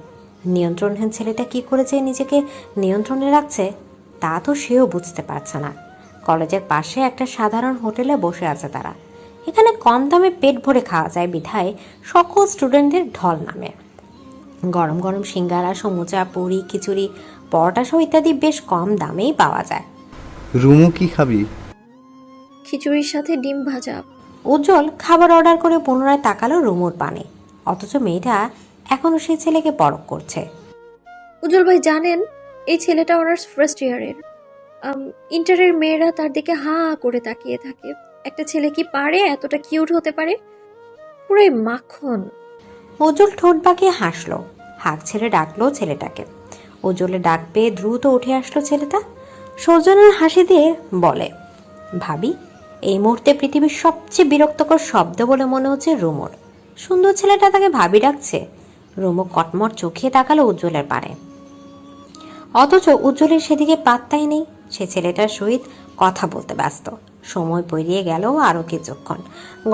নিয়ন্ত্রণহীন ছেলেটা কি করে যে নিজেকে নিয়ন্ত্রণে রাখছে তা তো সেও বুঝতে পারছে না। কলেজের পাশে একটা সাধারণ হোটেলে বসে আছে তারা। এখানে কম দামে পেট ভরে খাওয়া যায় বিধায় সকল স্টুডেন্টদের ঢল নামে। গরম গরম সিঙ্গারা, সমুচা, পুরি, খিচুড়ি, পরোটা সহ ইত্যাদি বেশ কম দামেই পাওয়া যায়। রুমু কি খাবি? খিচুড়ির সাথে ডিম ভাজা। উজ্জ্বল খাবার অর্ডার করে পুনরায় তাকালো রুমুর পানে। অথচ মেয়েটা এখনো সেই ছেলেকে পরখ করছে। উজ্জ্বল ভাই জানেন, এই ছেলেটা অনার্স ফার্স্ট ইয়ারের। ইন্টারের মেয়েরা তার দিকে হাঁ হাঁ করে তাকিয়ে থাকে। একটা ছেলে কি পারে এতটা কিউট হতে পারে? পুরাই মাখন। উজ্জ্বল ঠোঁট বাঁকিয়ে হাসলো, হাঁক ছেড়ে ডাকলো ছেলেটাকে। উজ্জ্বলে ডাক পেয়ে দ্রুত উঠে আসলো ছেলেটা। সৌজন্যের হাসি দিয়ে বলে, ভাবি, এই মুহূর্তে পৃথিবীর সবচেয়ে বিরক্তকর শব্দ বলে মনে হচ্ছে রুমোর। সুন্দর ছেলেটা তাকে ভাবি ডাকছে। রুমো কটমট চোখে তাকালো উজ্জ্বলের পারে, অথচ উজ্জ্বলের সেদিকে পাত্তাই নেই। সে ছেলেটার সহিত কথা বলতে ব্যস্ত। সময় পেরিয়ে গেল আরও কিছুক্ষণ।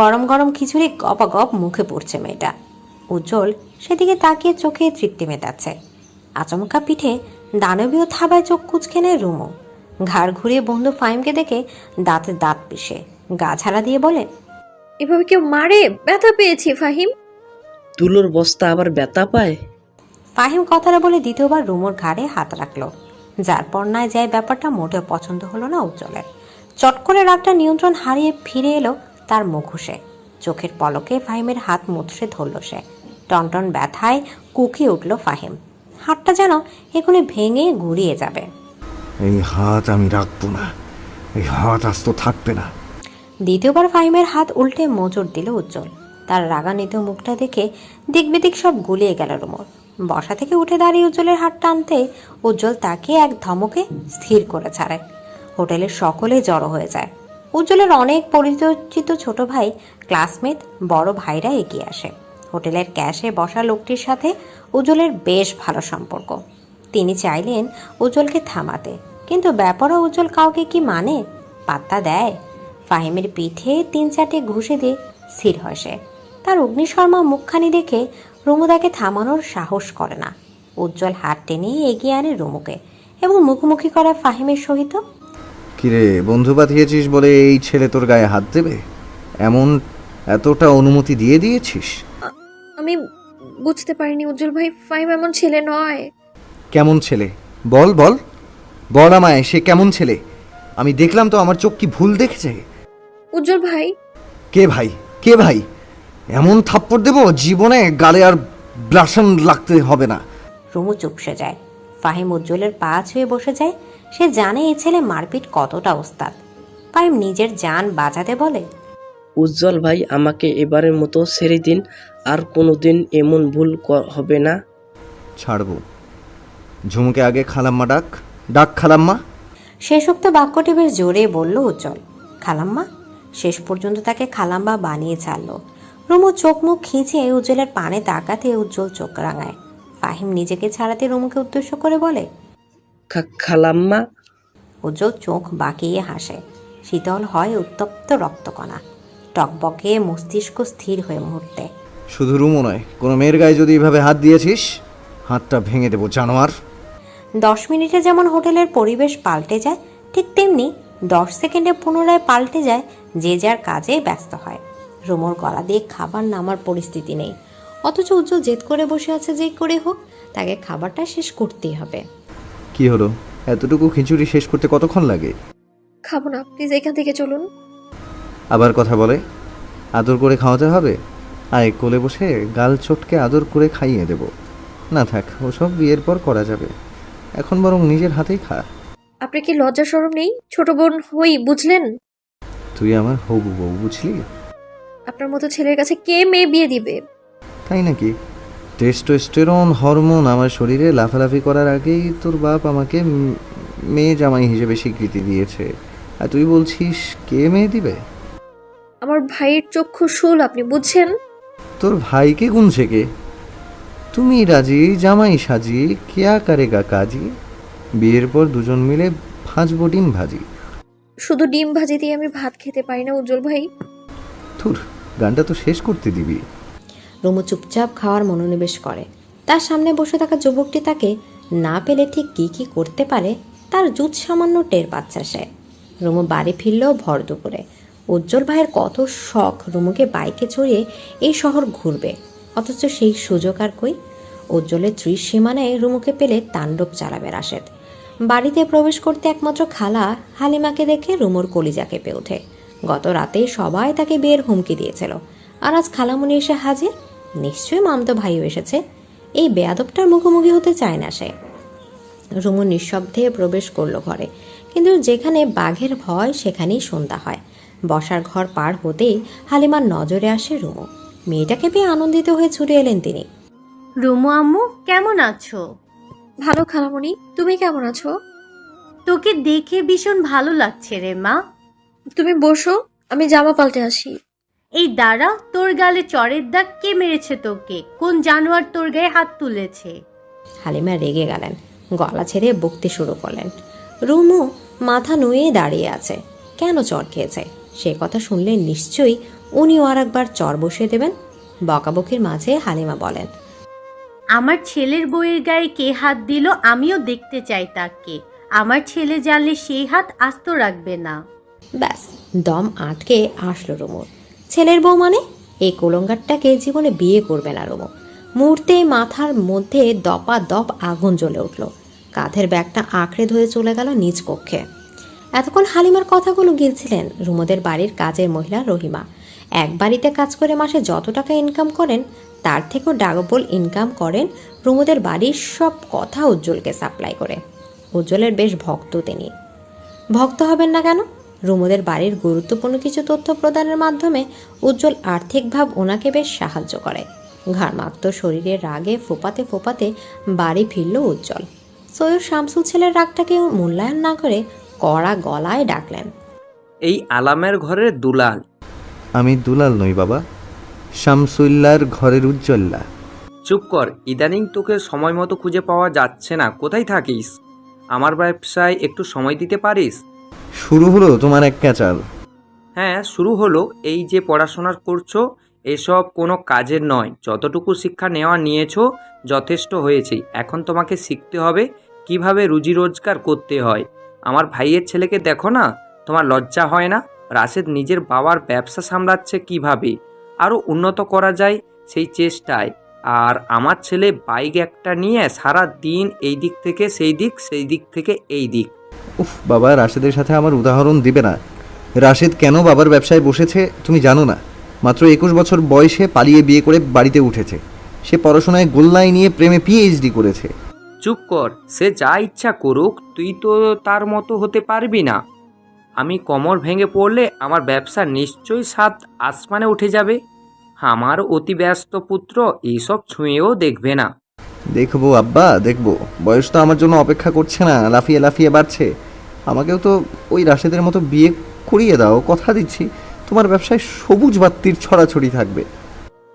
গরম গরম খিচুড়ি গপাগপ মুখে পড়ছে মেয়েটা। উজ্জ্বল সেদিকে তাকিয়ে চোখে তৃপ্তি মেটাচ্ছে। আচমকা পিঠে দানবীয় থাবায় চোখ কুঁচকে নেয় রুমো। ঘাড় ঘুরিয়ে বন্ধু ফাহিমকে দেখে দাঁতে দাঁত পিষে গা ঝাড়া দিয়ে বলে, এভাবে কেউ মারে? ব্যথা পেয়েছি ফাহিম। তুলোর বস্তা আবার ব্যথা পায়? ফাহিম কথাটা বলে দ্বিতীয়বার রুমোর ঘাড়ে হাত রাখলো। যার পর নাই যায় ব্যাপারটা মোটেও পছন্দ হলো না উজ্জ্বলের। চট করে রাগটা নিয়ন্ত্রণ হারিয়ে ফিরে এলো তার মুখোশে। চোখের পলকে ফাহিমের হাত মুচড়ে ধরল সে। টনটন ব্যথায় কুকিয়ে উঠল ফাহিম। হাতটা যেন এখনই ভেঙে গুড়িয়ে যাবে। এই হাত আমি রাখবো না, এই হাত আজ তো থাকবে না। দ্বিতীয়বার ফাহিমের হাত উল্টে মোচড় দিল উজ্জ্বল। তার রাগান্বিত মুখটা দেখে দিক বিদিক সব গুলিয়ে গেল রুমোর। বসা থেকে উঠে দাঁড়িয়ে উজ্জ্বলের হাত টানতে উজ্জ্বল তাকে এক ধমকে স্থির করে ছাড়ে। হোটেলের সকলে জড়ো হয়ে যায়। উজ্জ্বলের অনেক পরিচিত ছোট ভাই, ক্লাসমেট, বড় ভাইরা এগিয়ে আসে। হোটেলের ক্যাশে বসা লোকটির সাথে উজ্জ্বলের বেশ ভালো সম্পর্ক। তিনি চাইলেন উজ্জ্বলকে থামাতে, কিন্তু ব্যাপারও উজ্জ্বল কাউকে কি মানে, পাত্তা দেয়? ফাহিমের পিঠে 3-4টে ঘুষে দিয়ে স্থির হয় সে। তার অগ্নিশর্মা মুখখানি দেখে রুমু তাকে থামানোর সাহস করে না। উজ্জ্বল হাত টেনে এগিয়ে আনে রুমুকে এবং মুখোমুখি করা ফাহিমের সহিত। কিরে, বন্ধু পাঠিয়েছিস বলে এই ছেলে তোর গায়ে হাত দেবে? এতটা অনুমতি দিয়ে দিয়েছিস? আমি বুঝতে পারিনি উজ্জ্বল ভাই, ফাহিম এমন ছেলে নয়। কেমন ছেলে? বল বল বল আমায়, সে কেমন ছেলে? আমি দেখলাম তো, আমার চোখ কি ভুল দেখেছে? উজ্জ্বল ভাই। কে ভাই? কে ভাই? এমন থাপ্পড় দেবো জীবনে গালে আর ব্লাশন লাগতে হবে না। রুমু চুপসে যায়। ফাহিম উজ্জ্বলের পা ছুঁয়ে বসে যায়। সে জানে এই ছেলে মারপিট কতটা ওস্তাদ। ফাহিম নিজের জান বাঁচাতে বলে, উজ্জ্বল ভাই, আমাকে এবারের মতো ছেড়ে দিন, আর কোনোদিন এমন ভুল হবে না। ছাড়বো। ঝুমুকে আগে খালাম্মা ডাক, ডাক খালাম্মা। শেষোক্ত বাক্যটি বেশ জোরে বলল উজ্জ্বল। খালাম্মা? শেষ পর্যন্ত তাকে খালাম্মা বানিয়ে ছাড়লো। রুমু চোখ মুখ খিঁচে উজ্জ্বলের পানে তাকাতে উজ্জ্বল চোখ রাঙায়। ফাহিম নিজেকে ছাড়াতে রুমুকে উদ্দেশ্য করে বলে, খালাম্মা। উজ্জ্বল চোখ বাঁকিয়ে হাসে। শীতল হয় উত্তপ্ত রক্তকণা। টকবকে মস্তিষ্ক স্থির হয়ে মুহূর্তে। শুধু রুমু নয়, কোনো মেয়ের গায়ে যদি এভাবে হাত দিয়েছিস, হাতটা ভেঙে দেবো জানোয়ার। 10 মিনিটে যেমন হোটেলের পরিবেশ পাল্টে যায়, ঠিক তেমনি 10 সেকেন্ডে পুনরায় পাল্টে যায় যে যার কাজে ব্যস্ত হয়। রুমোর গলা দিয়ে খাবার নামার পরিস্থিতি নেই, অথচ উজ্জ্বল জেদ করে বসে আছে যে করে হোক তাকে খাবারটা শেষ করতেই হবে। কি হলো, এতটুকু খিচুড়ি শেষ করতে কতক্ষণ লাগে? খাবো না, প্লিজ এখান থেকে চলুন। আবার কথা বলে? আদর করে খাওয়াতে হবে? আয়, কোলে বসে গাল চটকে আদর করে খাইয়ে দেব। না থাক, ওসব বিয়ের পর করা যাবে, এখন বরং নিজের হাতেই খা। আপনার কি লজ্জা শরম নেই? ছোট বোন হই, বুঝলেন? তুই আমার হবু বউ, বুঝলি? আপনার মতো ছেলের কাছে কে মেয়ে বিয়ে দিবে? তাই নাকি? টেস্টোস্টেরন হরমোন আমার শরীরে লাফালাফি করার আগেই তোর বাপ আমাকে মেয়ে জামাই হিসেবে স্বীকৃতি দিয়েছে, আর তুই বলছিস কে মেয়ে দিবে? আমার ভাইয়ের চক্ষু শূল, আপনি বুঝছেন? তোর ভাইকে গুনছে কে? তুমি রাজি, জামাই সাজি, কেয়া কারেগা কাজি। বিয়ের পর দুজন মিলে ভাজবো ডিম ভাজি। শুধু ডিম ভাজি দিয়ে আমি ভাত খেতে পারি না উজ্জ্বল ভাই। থুর, গানটা তো শেষ করতে দিবি। রুমু চুপচাপ খাওয়ার মনোনিবেশ করে। তার সামনে বসে থাকা যুবকটি তাকে না পেলে ঠিক কি কি করতে পারে তার জুত সামান্য টের পাচ্ছে সে। রুমু বাড়ি ফিরল ভর দুপুরে। উজ্জ্বল ভাইয়ের কত শখ রুমুকে বাইকে চড়িয়ে এই শহর ঘুরবে, অথচ সেই সুযোগ আর কই? উজ্জ্বলের ত্রিসীমানায় রুমুকে পেলে তাণ্ডব চালাবে রাশেদ। বাড়িতে প্রবেশ করতে একমাত্র খালা হালিমাকে দেখে রুমুর কলিজা কেঁপে ওঠে। গত রাতে সবাই তাকে বিয়ের হুমকি দিয়েছিল, আর আজ খালামুনি এসে হাজির। নিশ্চয়ই মামতো ভাইও এসেছে। এই বেয়াদবটার মুখোমুখি হতে চায় না সে। রুমু নিঃশব্দে প্রবেশ করলো ঘরে, কিন্তু যেখানে বাঘের ভয় সেখানেই সন্ধ্যা হয়। বসার ঘর পার হতেই হালিমার নজরে আসে রুমু। মেয়েটাকে পেয়ে আনন্দিত হয়ে ছুটে এলেন তিনি। রুমু আম্মু কেমন আছো? ভালো খালামণি, তুমি কেমন আছো? তোকে দেখে ভীষণ ভালো লাগছে রে মা। তুমি বসো, আমি জামা পাল্টে আসি। এই দাঁড়া, তোর গালে চরের দাগ কে মেরেছে তোকে? কোন জানোয়ার তোর গায়ে হাত তুলেছে? হালিমা রেগে গেলেন, গলা ছেড়ে বকতে শুরু করলেন। রুমু মাথা নুয়ে দাঁড়িয়ে আছে। কেন চর খেয়েছে সে কথা শুনলে নিশ্চয়ই উনিও আর একবার চর বসিয়ে দেবেন। বকাবকির মাঝে হালিমা বলেন, আমার ছেলের বউয়ের গায়ে কে হাত দিল আমিও দেখতে চাই তাকে। আমার ছেলে জানলে সেই হাত আস্ত রাখবে না। ব্যাস দম আটকে আসলো রুমুর। ছেলের বউ মানে? এই কুলঙ্গারটাকে জীবনে বিয়ে করবে না রুমু। মুহূর্তে মাথার মধ্যে দপা দপ আগুন জ্বলে উঠল। কাঁধের ব্যাগটা আঁকড়ে ধরে চলে গেল নিজ কক্ষে। এতক্ষণ হালিমার কথাগুলো গিলছিলেন রুমুদের বাড়ির কাজের মহিলা রহিমা। এক বাড়িতে কাজ করে মাসে যত টাকা ইনকাম করেন তার থেকেও ডাবল ইনকাম করেন রুমুদের বাড়ির সব কথা উজ্জ্বলকে সাপ্লাই করে। উজ্জ্বলের বেশ ভক্ত তিনি। ভক্ত হবেন না কেন? রুমুদের বাড়ির গুরুত্বপূর্ণ কিছু তথ্য প্রদানের মাধ্যমে উজ্জ্বল আর্থিকভাবে ওনাকে বেশ সাহায্য করে। ঘাড়মাক্ত শরীরের রাগে ফোপাতে ফোপাতে বাড়ি ফিরল উজ্জ্বল। সৈয়দ শামসুল ছেলের রাগটাকে মূল্যায়ন না করে কড়া গলায় ডাকলেন, এই আলামের ঘরের দুলাল। আমি দুলাল নই বাবা, শামসুল্লার ঘরের উজ্জ্বল্লা। চুপ কর, ইদানিং তোকে সময় মতো খুঁজে পাওয়া যাচ্ছে না। কোথায় থাকিস? আমার ব্যবসায় একটু সময় দিতে পারিস? শুরু হলো তোমার এক ক্যাচাল। হ্যাঁ শুরু হলো। এই যে পড়াশোনা করছো এসব কোনো কাজের নয়। যতটুকু শিক্ষা নিয়েছো যথেষ্ট হয়েছে। এখন তোমাকে শিখতে হবে কিভাবে রুজি রোজগার করতে হয়। আমার ভাইয়ের ছেলেকে দেখো না, তোমার লজ্জা হয় না? রাশেদ নিজের বাবার ব্যবসা সামলাচ্ছে, কিভাবে আরও উন্নত করা যায় সেই চেষ্টায়। আর আমার ছেলে বাইক একটা নিয়ে সারা দিন এই দিক থেকে সেই দিক, সেই দিক থেকে এই দিক। উফ বাবা, রাশেদের সাথে আমার উদাহরণ দিবে না। রাশেদ কেন বাবার ব্যবসায় বসেছে তুমি জানো না? মাত্র 21 বছর বয়সে পালিয়ে বিয়ে করে বাড়িতে উঠেছে। সে পড়াশোনায় গোল্লাই নিয়ে প্রেমে PhD করেছে। চুপ কর, সে যা ইচ্ছা করুক, তুই তো তার মতো হতে পারবি না। আমি কোমর ভেঙে পড়লে আমার ব্যবসা নিশ্চয়ই 7 আসমানে উঠে যাবে। আমার অতি ব্যস্ত পুত্র এইসব ছুঁয়েও দেখবে না। দেখবো আব্বা, দেখবো। বয়স তো আমার জন্য অপেক্ষা করছে না, লাফিয়ে লাফিয়ে বাড়ছে। আমাকেও তো ওই রাশেদের মতো বিয়ে করিয়ে দাও, কথা দিচ্ছি তোমার ব্যবসায় সবুজ বাত্তির ছড়াছড়ি থাকবে।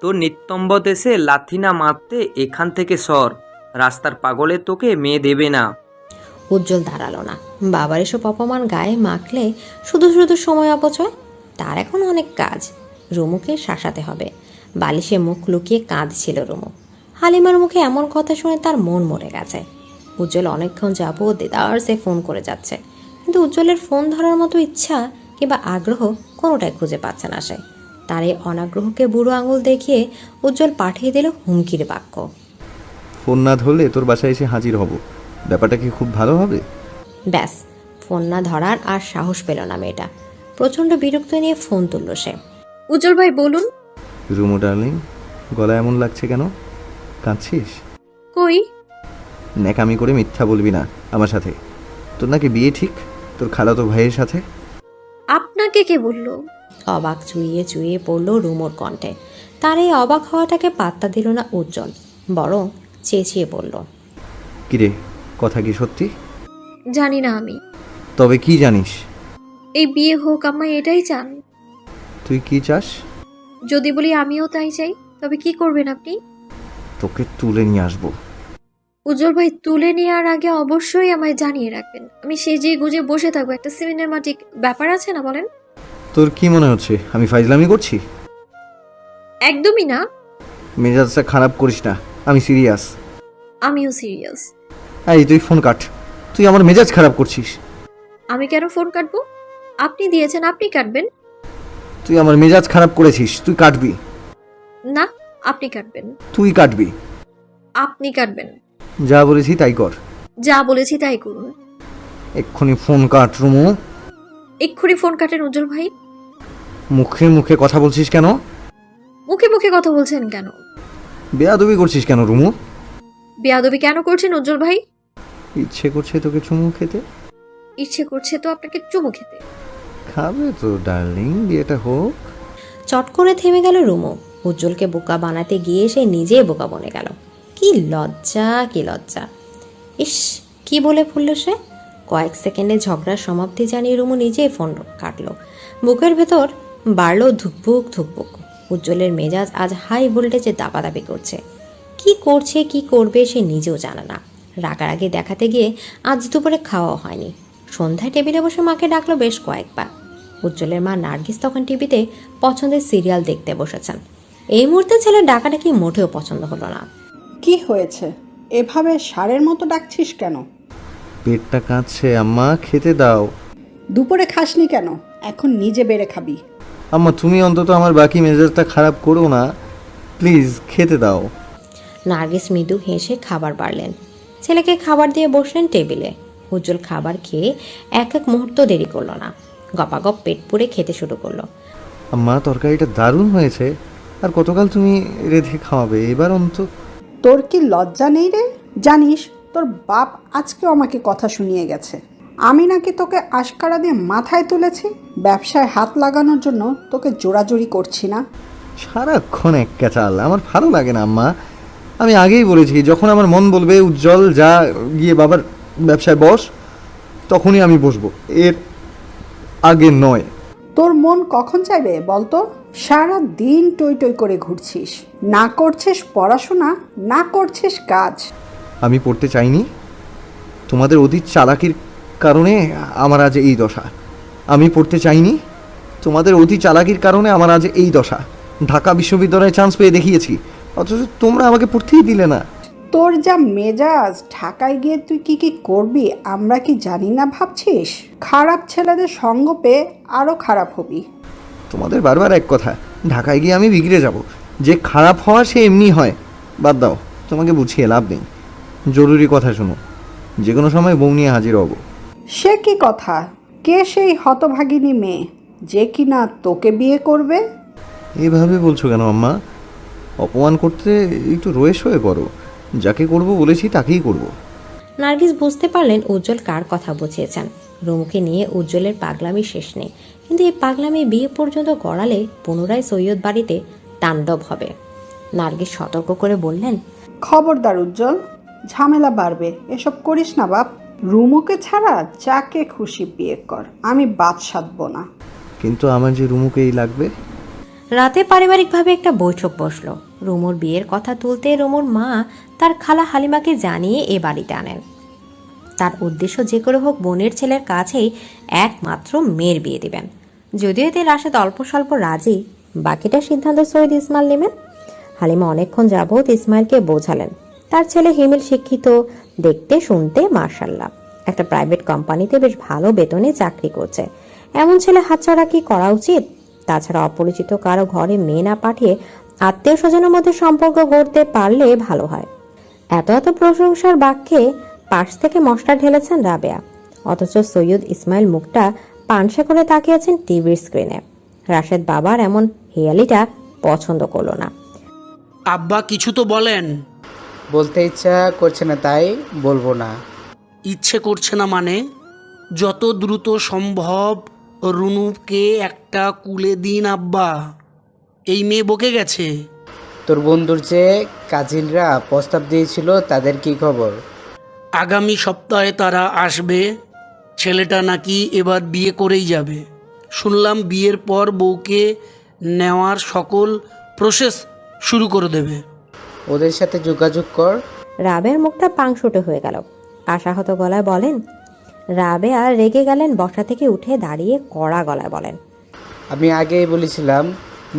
তোর নিত্যম্ব দেশে লাথি না মারতে এখান থেকে সর। রাস্তার পাগলে তোকে মেয়ে দেবে না। উজ্জ্বল দাঁড়ালো না। বাবার এসব অপমান গায়ে মাখলে শুধু শুধু সময় অপচয়। তার এখন অনেক কাজ। রুমুকে শাসাতে হবে। বালিশে মুখ লুকিয়ে কাঁদছিল রুমু। হালিমার মুখে এমন কথা শুনে তার মন মরে গেছে। উজ্জ্বল অনেকক্ষণ যাবত দেদারসে ফোন করে যাচ্ছে, কিন্তু উজ্জ্বলের ফোন ধরার মতো ইচ্ছা কিংবা আগ্রহ কোনোটাই খুঁজে পাচ্ছে না সে। তার এই অনাগ্রহকে বুড়ো আঙুল দেখিয়ে উজ্জ্বল পাঠিয়ে দিল হুমকির বাক্য, ফোন না ধরলে তোর বাসায় এসে হাজির হব। ব্যাপারটা কি খুব ভালো হবে? ব্যাস, ফোন না ধরার আর সাহস পেল না মেয়েটা। প্রচণ্ড বিরক্ত নিয়ে ফোন তুলল সে। উজ্জ্বল ভাই বলুন। রুমু ডার্লিং, গলা এমন লাগছে কেন? কাঁদছিস? কই? ন্যাকামি করে মিথ্যা বলবি না আমার সাথে। তোর নাকি বিয়ে ঠিক তোর খালাতো ভাইয়ের সাথে? আপনাকে কে বলল? অবাক চুইয়ে চুইয়ে পড়ল রুমুর কণ্ঠে। তার এই অবাক হওয়াটাকে পাত্তা দিল না উজ্জ্বল, বরং চেঁচিয়ে বলল, কিরে, কথা কি সত্যি? জানি না আমি। তবে কি জানিস? এই বিয়ে হোক, আমায় এটাই চান। তুই কি চাস? যদি বলি আমিও তাই চাই, তবে কি করবেন আপনি? তোকে তুলে নিয়ে আসবো। উজ্জ্বল ভাই, তুলে নেওয়ার আগে অবশ্যই আমায় জানিয়ে রাখবেন। আমি সেজে গুজে বসে থাকবো, একটা সিনেমাটিক ব্যাপার আছে না, বলেন? তোর কি মনে হচ্ছে আমি ফাইজলামি করছি? একদমই না। মেজাজটা খারাপ করিস না, আমি সিরিয়াস। আমিও সিরিয়াস। এই তুই ফোন কাট, তুই আমার মেজাজ খারাপ করছিস। আমি কেন ফোন কাটবো? আপনি দিয়েছেন, আপনি কাটবেন। তুই আমার মেজাজ খারাপ করেছিস, তুই কাটবি না, আপনি কাটবেন। তুই কাটবি। আপনি কাটবেন। যা বলেছি তাই কর। যা বলেছি তাই করুন। এক্ষুনি ফোন কাট রুমু। এক্ষুনি ফোন কাটেন উজ্জ্বল ভাই। মুখে মুখে কথা বলছিস কেন? মুখে মুখে কথা বলছেন কেন? বেয়াদবি করছিস কেন রুমু? বেয়াদবি কেন করছেন উজ্জ্বল ভাই? ইচ্ছে করছে তোকে চুমু খেতে। ইচ্ছে করছে তো আপনাকে চুমু খেতে। খাবে তো ডার্লিং, বিয়েটা হোক। চট করে থেমে গেল রুমু। উজ্জ্বলকে বোকা বানাতে গিয়ে সে নিজে বোকা বনে গেল। কি লজ্জা, কি লজ্জা! ইস, কি বলে ফেলল সে! কয়েক সেকেন্ডে ঝগড়ার সমাপ্তি জানিয়ে রুমু নিজেই ফোন কাটলো। বুকের ভেতর বাড়লো ধুকপুক ধুকপুক। উজ্জ্বলের মেজাজ আজ হাই ভোল্টেজে দাপাদাপি করছে। কি করছে, কি করবে সে নিজেও জানে না। রাগারাগি দেখাতে গিয়ে আজ দুপুরে খাওয়া হয়নি। সন্ধ্যায় টেবিলে বসে মাকে ডাকলো বেশ কয়েকবার। উজ্জ্বলের মা নার্গিস তখন টিভিতে পছন্দের সিরিয়াল দেখতে বসেছেন। এই মুহূর্তে ছেলের ডাকাডাকি মোটেও পছন্দ হলো না। কি হয়েছে, এভাবে ষাঁড়ের মতো ডাকছিস কেন? পেটটা কাঁদছে আম্মা, খেতে দাও। দুপুরে খাসনি কেন? এখন নিজে বেড়ে খাবি। আম্মা তুমি অন্তত আমার বাকি মেজাজটা খারাপ করো না, প্লিজ খেতে দাও। নার্গিস মৃদু হেসে খাবার বাড়লেন। ছেলেকে খাবার দিয়ে বসলেন টেবিলে। উজ্জ্বল খাবার খেয়ে এক এক মুহূর্ত দেরি করলো না। গপাগপ পেট পুড়ে খেতে শুরু করলো। আম্মা তরকারিটা দারুণ হয়েছে, আর কতকাল তুমি রেঁধে খাওয়াবে? এবার অন্তত। তোর কি লজ্জা নেই রে? জানিস তোর বাপ আজকেও আমাকে কথা শুনিয়ে গেছে। আমি নাকি তোকে আশকারা দিয়ে মাথায় তুলেছি, ব্যবসায় হাত লাগানোর জন্য তোকে জোরাজুরি করছি না। সারাক্ষণ এক ক্যাচাল, আমার ভালো লাগে না আম্মা। আমি আগেই বলেছি, যখন আমার মন বলবে উজ্জ্বল যা গিয়ে বাবার ব্যবসায় বস, তখনই আমি বসবো, এর আগে নয়। তোর মন কখন চাইবে বলতো? সারা দিন টই টই করে ঘুরছিস, না করছিস পড়াশোনা, না করছিস কাজ। আমি পড়তে চাইনি, তোমাদের অতীত চালাকির কারণে আমার আজ এই দশা। আমি পড়তে চাইনি, তোমাদের অতি চালাকির কারণে আমার আজ এই দশা। ঢাকা বিশ্ববিদ্যালয়ে চান্স পেয়ে দেখিয়েছি, অথচ তোমরা আমাকে পড়তেই দিলে না। তোর যা মেজাজ, ঢাকায় গিয়ে তুই কি কি করবি আমরা কি জানি না ভাবছিস? খারাপ ছেলেদের সঙ্গ পেয়ে আরও খারাপ হবি। তোমাদের বারবার এক কথা, ঢাকায় গিয়ে আমি বিগড়ে যাব। যে খারাপ হওয়া সে এমনি হয়। বাদ দাও, তোমাকে বুঝিয়ে লাভ নেই। জরুরি কথা শোনো, যে কোনো সময় বউ নিয়ে হাজির হব। সে কি কথা? কে সেই হতভাগিনী মেয়ে যে কিনা তোকে বিয়ে করবে? এভাবে বলছো কেন আম্মা? অপমান করতে একটু রয়েস হয়ে পড়ো। যাকে করব বলেছি তাকেই করব। নার্গিস বুঝতে পারলেন উজ্জ্বল কার কথা বুঝিয়েছেন। রুমুকে নিয়ে উজ্জ্বলের পাগলামি শেষ নেই, কিন্তু এই পাগলামি বিয়ে পর্যন্ত গড়ালে পুনরায় সৈয়দ বাড়িতে তাণ্ডব হবে। নার্গিস সতর্ক করে বললেন, খবরদার উজ্জ্বল, ঝামেলা বাড়বে, এসব করিস না বাপ। রুমুকে ছাড়া যাকে খুশি বিয়ে কর, আমি বাদ সাধবো না। কিন্তু আমার যে রুমুকেই লাগবে। রাতে পারিবারিকভাবে একটা বৈঠক বসলো। রুমুর বিয়ের কথা তুলতে রুমুর মা তার খালা হালিমাকে জানিয়ে এ বাড়িতে আনেন। তার উদ্দেশ্য যে করে হোক বোনের ছেলের কাছেই একমাত্র মেয়ের বিয়ে দিবেন। যদিও এতে রাশেদ অল্প স্বল্প রাজি, বাকিটা সিদ্ধান্ত সৈয়দ ইসমাইল নেবেন। হালিমা অনেকক্ষণ যাবৎ ইসমাইলকে বোঝালেন তার ছেলে হিমেল শিক্ষিত, দেখতে শুনতে মার্শাল্লাহ, একটা প্রাইভেট কোম্পানিতে বেশ ভালো বেতনে চাকরি করছে। এমন ছেলে হাতছাড়া কি করা উচিত? তাছাড়া অপরিচিত কারো ঘরে মেয়ে না পাঠিয়ে আত্মীয় স্বজনের মধ্যে সম্পর্ক গড়তে পারলে ভালো হয়। এত এত প্রশংসার বাক্যে পাশ থেকে মশলা ঢেলেছেন রাবেয়া, অথচ সৈয়দ ইসমাইল মুখটা পানসে করে তাকিয়েছেন টিভির স্ক্রিনে। রাশেদ বাবার এমন হেয়ালিটা পছন্দ করলো না। আব্বা কিছু তো বলেন। বলতে ইচ্ছা করছে না তাই বলবো না। ইচ্ছে করছে না মানে? যত দ্রুত সম্ভব রুনুকে একটা কুলে দিন আব্বা, এই মেয়ে বকে গেছে। তোর বন্ধুর যে কাজিনরা প্রস্তাব দিয়েছিল তাদের কি খবর? আগামী সপ্তাহে তারা আসবে। ছেলেটা নাকি এবার বিয়ে করেই যাবে। শুনলাম বিয়ের পর বউকে নেওয়ার সকল প্রসেস শুরু করে দেবে। ওদের সাথে যোগাযোগ কর। রাবেয়ার মুখটা পাংশুটে হয়ে গেল। আশাহত গলায় বলেন। রাবেয়া রেগে গেলেন, বসা থেকে উঠে দাঁড়িয়ে কড়া গলায় বলেন, আমি আগেই বলেছিলাম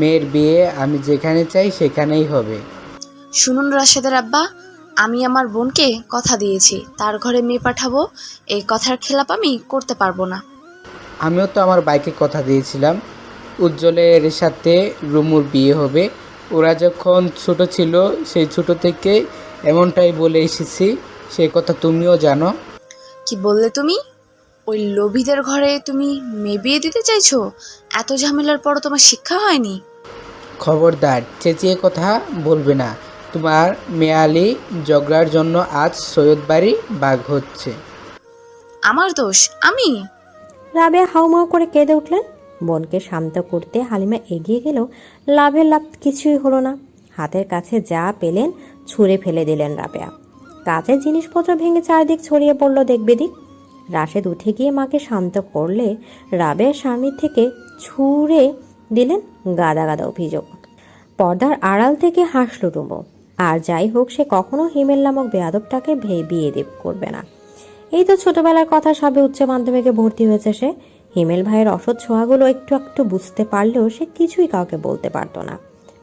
মেয়ের বিয়ে আমি যেখানে চাই সেখানেই হবে। শুনুন রাশেদের আব্বা, আমি আমার বোনকে কথা দিয়েছি তার ঘরে মেয়ে পাঠাবো। এই কথার খেলাপ আমি করতে পারবো না। আমিও তো আমার বাইকে কথা দিয়েছিলাম উজ্জ্বলের সাথে রুমুর বিয়ে হবে। ওরা যখন ছোট ছিল সেই ছোট থেকে এমনটাই বলে এসেছি, সেই কথা তুমিও জানো। কি বললে তুমি? ওই লোভীদের ঘরে তুমি মেয়ে বিয়ে দিতে চাইছো? এত ঝামেলার পরও তোমার শিক্ষা হয়নি? খবরদার, চেঁচিয়ে কথা বলবে না। তোমার মেয়ালি ঝগড়ার জন্য আজ সৈয়দ বাড়ি বাঘ হচ্ছে। আমার দোষ? আমি? রাবেয়া হাউমাউ করে কেঁদে উঠলেন। বোনকে শান্ত করতে হালিমা এগিয়ে গেলেও লাভের লাভ কিছুই হলো না। হাতের কাছে যা পেলেন ছুঁড়ে ফেলে দিলেন রাবেয়া। কাচের জিনিসপত্র ভেঙে চারদিক ছড়িয়ে পড়ল দেখবেদিক। রাশেদ উঠে গিয়ে মাকে শান্ত করলে রাবেয়ার স্বামীর থেকে ছুঁড়ে দিলেন গাদা গাদা অভিযোগ। পর্দার আড়াল থেকে হাসল রুমো। আর যাই হোক, সে কখনো হিমেল নামক বেয়াদবটাকে বিয়ে করবে না। এই তো ছোটবেলার কথা, সবে উচ্চ মাধ্যমিকে ভর্তি হয়েছে সে। হিমেল ভাইয়ের অসৎ ছোঁয়াগুলো একটু একটু বুঝতে পারলেও সে কিছুই কাউকে বলতে পারতো না।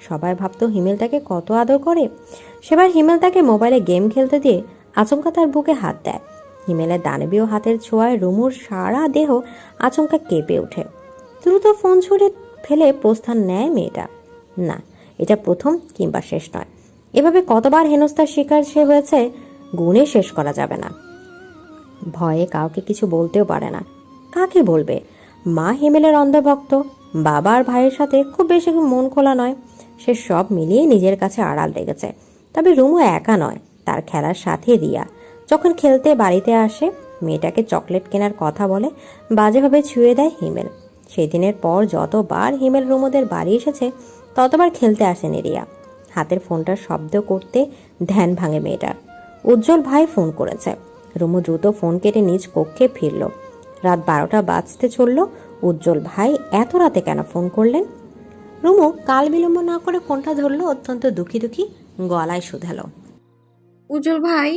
সবাই ভাবতো হিমেল তাকে কত আদর করে। সেবার হিমেল তাকে মোবাইলে গেম খেলতে দিয়ে আচমকা তার বুকে হাত দেয়। হিমেলের দানবীয় হাতের ছোঁয়ায় রুমুর সারা দেহ আচমকা কেঁপে ওঠে। দ্রুত ফোন ছুঁড়ে ফেলে প্রস্থান নেয় মেয়েটা। না, এটা প্রথম কিংবা শেষ নয়। এভাবে কতবার হেনস্থার শিকার সে হয়েছে গুণে শেষ করা যাবে না। ভয়ে কাউকে কিছু বলতেও পারে না। কাকে বলবে? মা হিমেলের অন্ধভক্ত, বাবা আর ভাইয়ের সাথে খুব বেশি মন খোলা নয়। সে সব মিলিয়ে নিজের কাছে আড়াল রেখেছে। তবে রুমু একা নয়, তার খেলার সাথে রিয়া। যখন খেলতে বাড়িতে আসে, মেয়েটাকে চকলেট কেনার কথা বলে বাজেভাবে ছুঁয়ে দেয় হিমেল। সেদিনের পর যতবার হিমেল রুমুদের বাড়ি এসেছে ততবার খেলতে আসেনি রিয়া। হাতের ফোনটার শব্দ করতে ধ্যান ভাঙে মেয়েটার। উজ্জ্বল ভাই ফোন করেছে। রুমু দ্রুত ফোন কেটে নিজ কক্ষে ফিরল। রাত 12টা বাজতে চলল। উজ্জ্বল ভাই এত রাতে কেন ফোন করলেন? রুমু কাল বিলম্ব না করে ফোনটা ধরলো, অত্যন্ত দুঃখী দুঃখী গলায় শুধালো, উজ্জ্বল ভাই,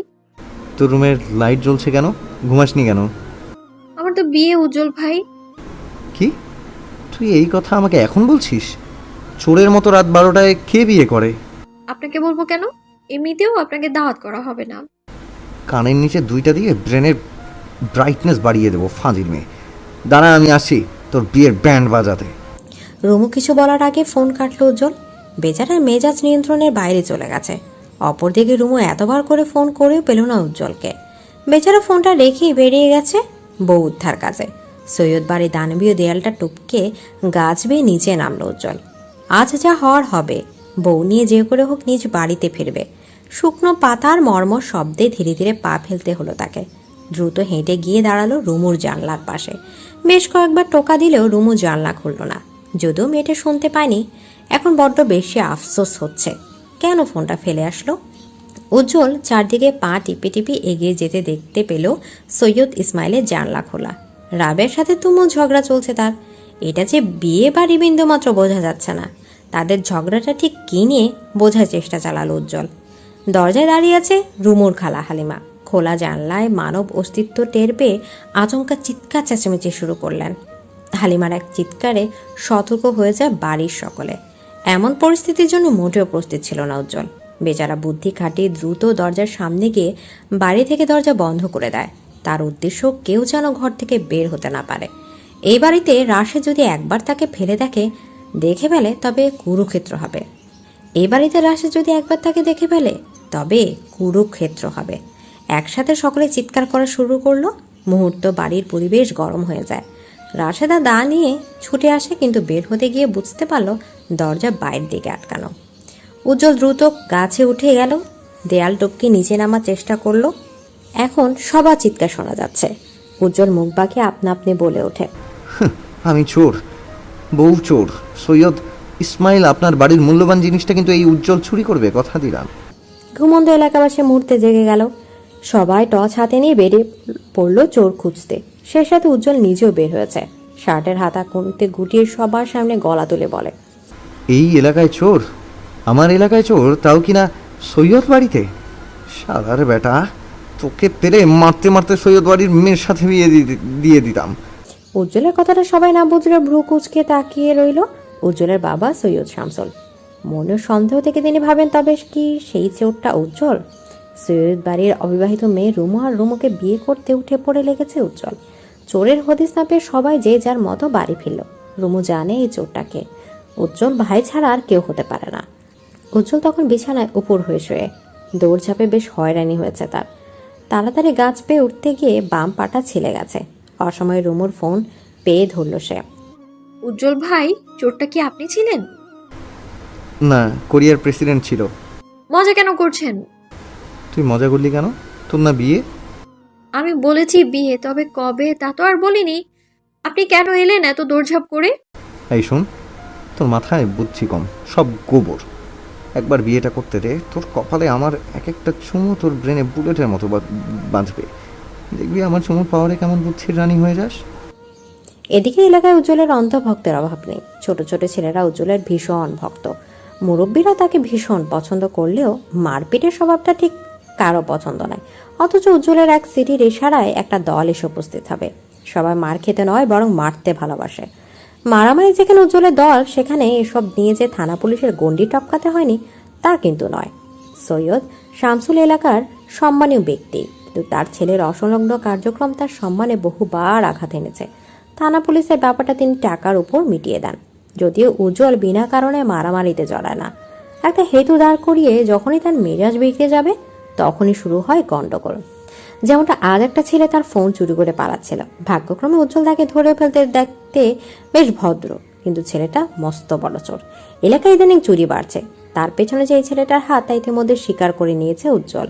তোর রুমের লাইট জ্বলছে কেন? ঘুমাসনি কেন? আমার তো বিয়ে উজ্জ্বল ভাই। কি? তুই এই কথা আমাকে এখন বলছিস? চোরের মতো রাত 12টায় কে বিয়ে করে? আপনাকে বলবো কেন? এমনিতেও আপনাকে দাওয়াত করা হবে না। কানের নিচে দুইটা দিয়ে ব্রেনের ব্রাইটনেস বাড়িয়ে দেবো ফাঁদির মেয়ে। দাঁড়া, আমি আসছি তোর বিয়ের ব্যান্ড বাজাতে। রুমু কিছু বলার আগে ফোন কাটলো উজ্জ্বল। বেচারার মেজাজ নিয়ন্ত্রণের বাইরে চলে গেছে। অপরদিকে রুমু এতবার করে ফোন করেও পেল না উজ্জ্বলকে। বেচারা ফোনটা রেখেই বেরিয়ে গেছে বউ উদ্ধার কাজে। সৈয়দ বাড়ি দানবীয় দেয়ালটা টুপকে গাছ বেয়ে নিচে নামলো উজ্জ্বল। আজ যা হওয়ার হবে, বউ নিয়ে যে করে হোক নিজ বাড়িতে ফিরবে। শুকনো পাতার মর্মর শব্দে ধীরে ধীরে পা ফেলতে হলো তাকে। দ্রুত হেঁটে গিয়ে দাঁড়ালো রুমুর জানলার পাশে। বেশ কয়েকবার টোকা দিলেও রুমু জানলা খুলল না। যদিও মেয়েটা শুনতে পায়নি, এখন বড্ড বেশি আফসোস হচ্ছে কেন ফোনটা ফেলে আসলো। উজ্জ্বল চারদিকে পা টিপে টিপে এগিয়ে যেতে দেখতে পেল সৈয়দ ইসমাইলের জানলা খোলা। রাবের সাথে তুমুল ঝগড়া চলছে তার। এটা যে বিয়ে বাড়ি বিন্দু মাত্র বোঝা যাচ্ছে না। তাদের ঝগড়াটা ঠিক কী নিয়ে বোঝার চেষ্টা চালালো উজ্জ্বল। দরজায় দাঁড়িয়ে আছে রুমুর খালা হালিমা। খোলা জানলায় মানব অস্তিত্ব টের পেয়ে আচমকা চিৎকার চেঁচামেচি শুরু করলেন। হালিমার এক চিৎকারে সতর্ক হয়ে যায় বাড়ির সকলে। এমন পরিস্থিতির জন্য মোটেও প্রস্তুত ছিল না উজ্জ্বল। বেচারা বুদ্ধি খাটিয়ে দ্রুত দরজার সামনে গিয়ে বাড়ি থেকে দরজা বন্ধ করে দেয়। তার উদ্দেশ্য কেউ যেন ঘর থেকে বের হতে না পারে। এই বাড়িতে রাশে যদি একবার তাকে ফেলে দেখে ফেলে তবে কুরুক্ষেত্র হবে। এই বাড়িতে রাশে যদি একবার তাকে দেখে ফেলে তবে কুরুক্ষেত্র হবে। একসাথে সকলে চিৎকার করা শুরু করলো। মুহূর্ত বাড়ির পরিবেশ গরম হয়ে যায়। রাশেদা দা নিয়ে ছুটে আসে, কিন্তু বের হতে গিয়ে বুঝতে পারলো দরজা বাইরের দিকে আটকানো। উজ্জ্বল দ্রুত গাছে উঠে গেল, দেয়াল টপকে নিচে নামার চেষ্টা করলো। এখন সবার চিৎকার শোনা যাচ্ছে। উজ্জ্বল মুখ বাঁকিয়ে আপনা আপনি বলে ওঠে, আমি চোর, বউ চোর। সৈয়দ ইসমাইল আপনার বাড়ির মূল্যবান জিনিসটা কিন্তু এই উজ্জ্বল চুরি করবে, কথা দিলাম। ঘুমন্ত এলাকাবাসী মুহূর্তে জেগে গেল। সবাই টর্চ হাতে নিয়ে বেরিয়ে পড়লো চোর খুঁজতে। সে সাথে উজ্জ্বল নিজেও বের হয়েছে। শার্টের হাতা কোনতে গুটিয়ে সবার সামনে গলা তুলে বলে, এই এলাকায় চোর? আমার এলাকায় চোর, তাও কিনা সৈয়দ বাড়িতে? শালার বেটা, তোকে পেরে মারতে মারতে সৈয়দ বাড়ির মেয়ের সাথে বিয়ে দিয়ে দিতাম। উজ্জ্বলের কথাটা সবাই না বুঝলে ভ্রু কুচকে তাকিয়ে রইল। উজ্জ্বলের বাবা সৈয়দ শামসুল। মনের সন্দেহ থেকে তিনি ভাবেন, তবে কি সেই চোরটা উজ্জ্বল? সৈয়দ বাড়ির অবিবাহিত মেয়ে রুমু আর রুমুকে বিয়ে করতে উঠে পড়ে লেগেছে উজ্জ্বল। চোরের হদিস না পেয়ে সবাই যে যার মতো বাড়ি ফিরল। রুমু জানে এই চোরটাকে উজ্জ্বল ভাই ছাড়া আর কেউ হতে পারে না। উজ্জ্বল তখন বিছানায় উপর হয়ে শুয়ে। দৌড়ঝাঁপে বেশ হয়রানি হয়েছে তার। তাড়াতাড়ি গাছ পেয়ে উঠতে গিয়ে বাম পাটা ছিলে গেছে। অসময়ে রুমুর ফোন পেয়ে ধরল সে। উজ্জ্বল ভাই, চোরটা কি আপনি ছিলেন? না, কোরিয়ার প্রেসিডেন্ট ছিল। মজা কেন করছেন? তুই মজা করলি কেন? তোর না বিয়ে? আমি বলেছি বিয়ে, তবে কবে তা তো আর বলিনি। আপনি কেন এলেন এত দৌড়ঝাঁপ করে? এই শোন, তোর মাথায় বুদ্ধি কম, সব গোবর। একবার বিয়েটা করতে দে, তোর কপালে আমার এক একটা চুমু তোর ব্রেনে বুলেটের মতো বাঁধবে। দেখবি আমার চুমুর পাওয়ারে কেমন বুদ্ধির রানী হয়ে যাস। এদিকে এলাকায় উজ্জ্বলের অন্ধভক্তের অভাব নেই। ছোট ছোট ছেলেরা উজ্জ্বলের ভীষণ ভক্ত। মুরব্বীরা তাকে ভীষণ পছন্দ করলেও মারপিটের স্বভাবটা ঠিক কারো পছন্দ নয়। অথচ উজ্জ্বলের এক সিটির ইশারায় একটা দল এসে উপস্থিত হবে। সবাই মার খেতে নয়, বরং মারতে ভালোবাসে। মারামারি যেখানে উজ্জ্বলের দল, সেখানে এসব নিয়ে যে থানা পুলিশের গণ্ডি টপকাতে হয়নি তা কিন্তু নয়। সৈয়দ শামসুল এলাকার সম্মানীয় ব্যক্তি, কিন্তু তার ছেলের অসংলগ্ন কার্যক্রম তার সম্মানে বহুবার আঘাত এনেছে। থানা পুলিশের ব্যাপারটা তিনি টাকার উপর মিটিয়ে দেন, যদিও উজ্জ্বল বিনা কারণে মারামারিতে জড়ায় না। একটা হেতু দাঁড় করিয়ে যখনই তার মেজাজ বিগড়ে যাবে, তখনই শুরু হয় গন্ডগোল। যেমনটা আজ একটা ছেলে তার ফোন চুরি করে পালাচ্ছিল। ভাগ্যক্রমে উজ্জ্বল তাকে ধরে ফেলতে দেখতে বেশ ভদ্র, কিন্তু ছেলেটা মস্ত বড় চোর। এলাকায় ইদানিং চুরি বাড়ছে, তার পেছনে যে এই ছেলেটার হাত তা ইতিমধ্যে স্বীকার করে নিয়েছে উজ্জ্বল।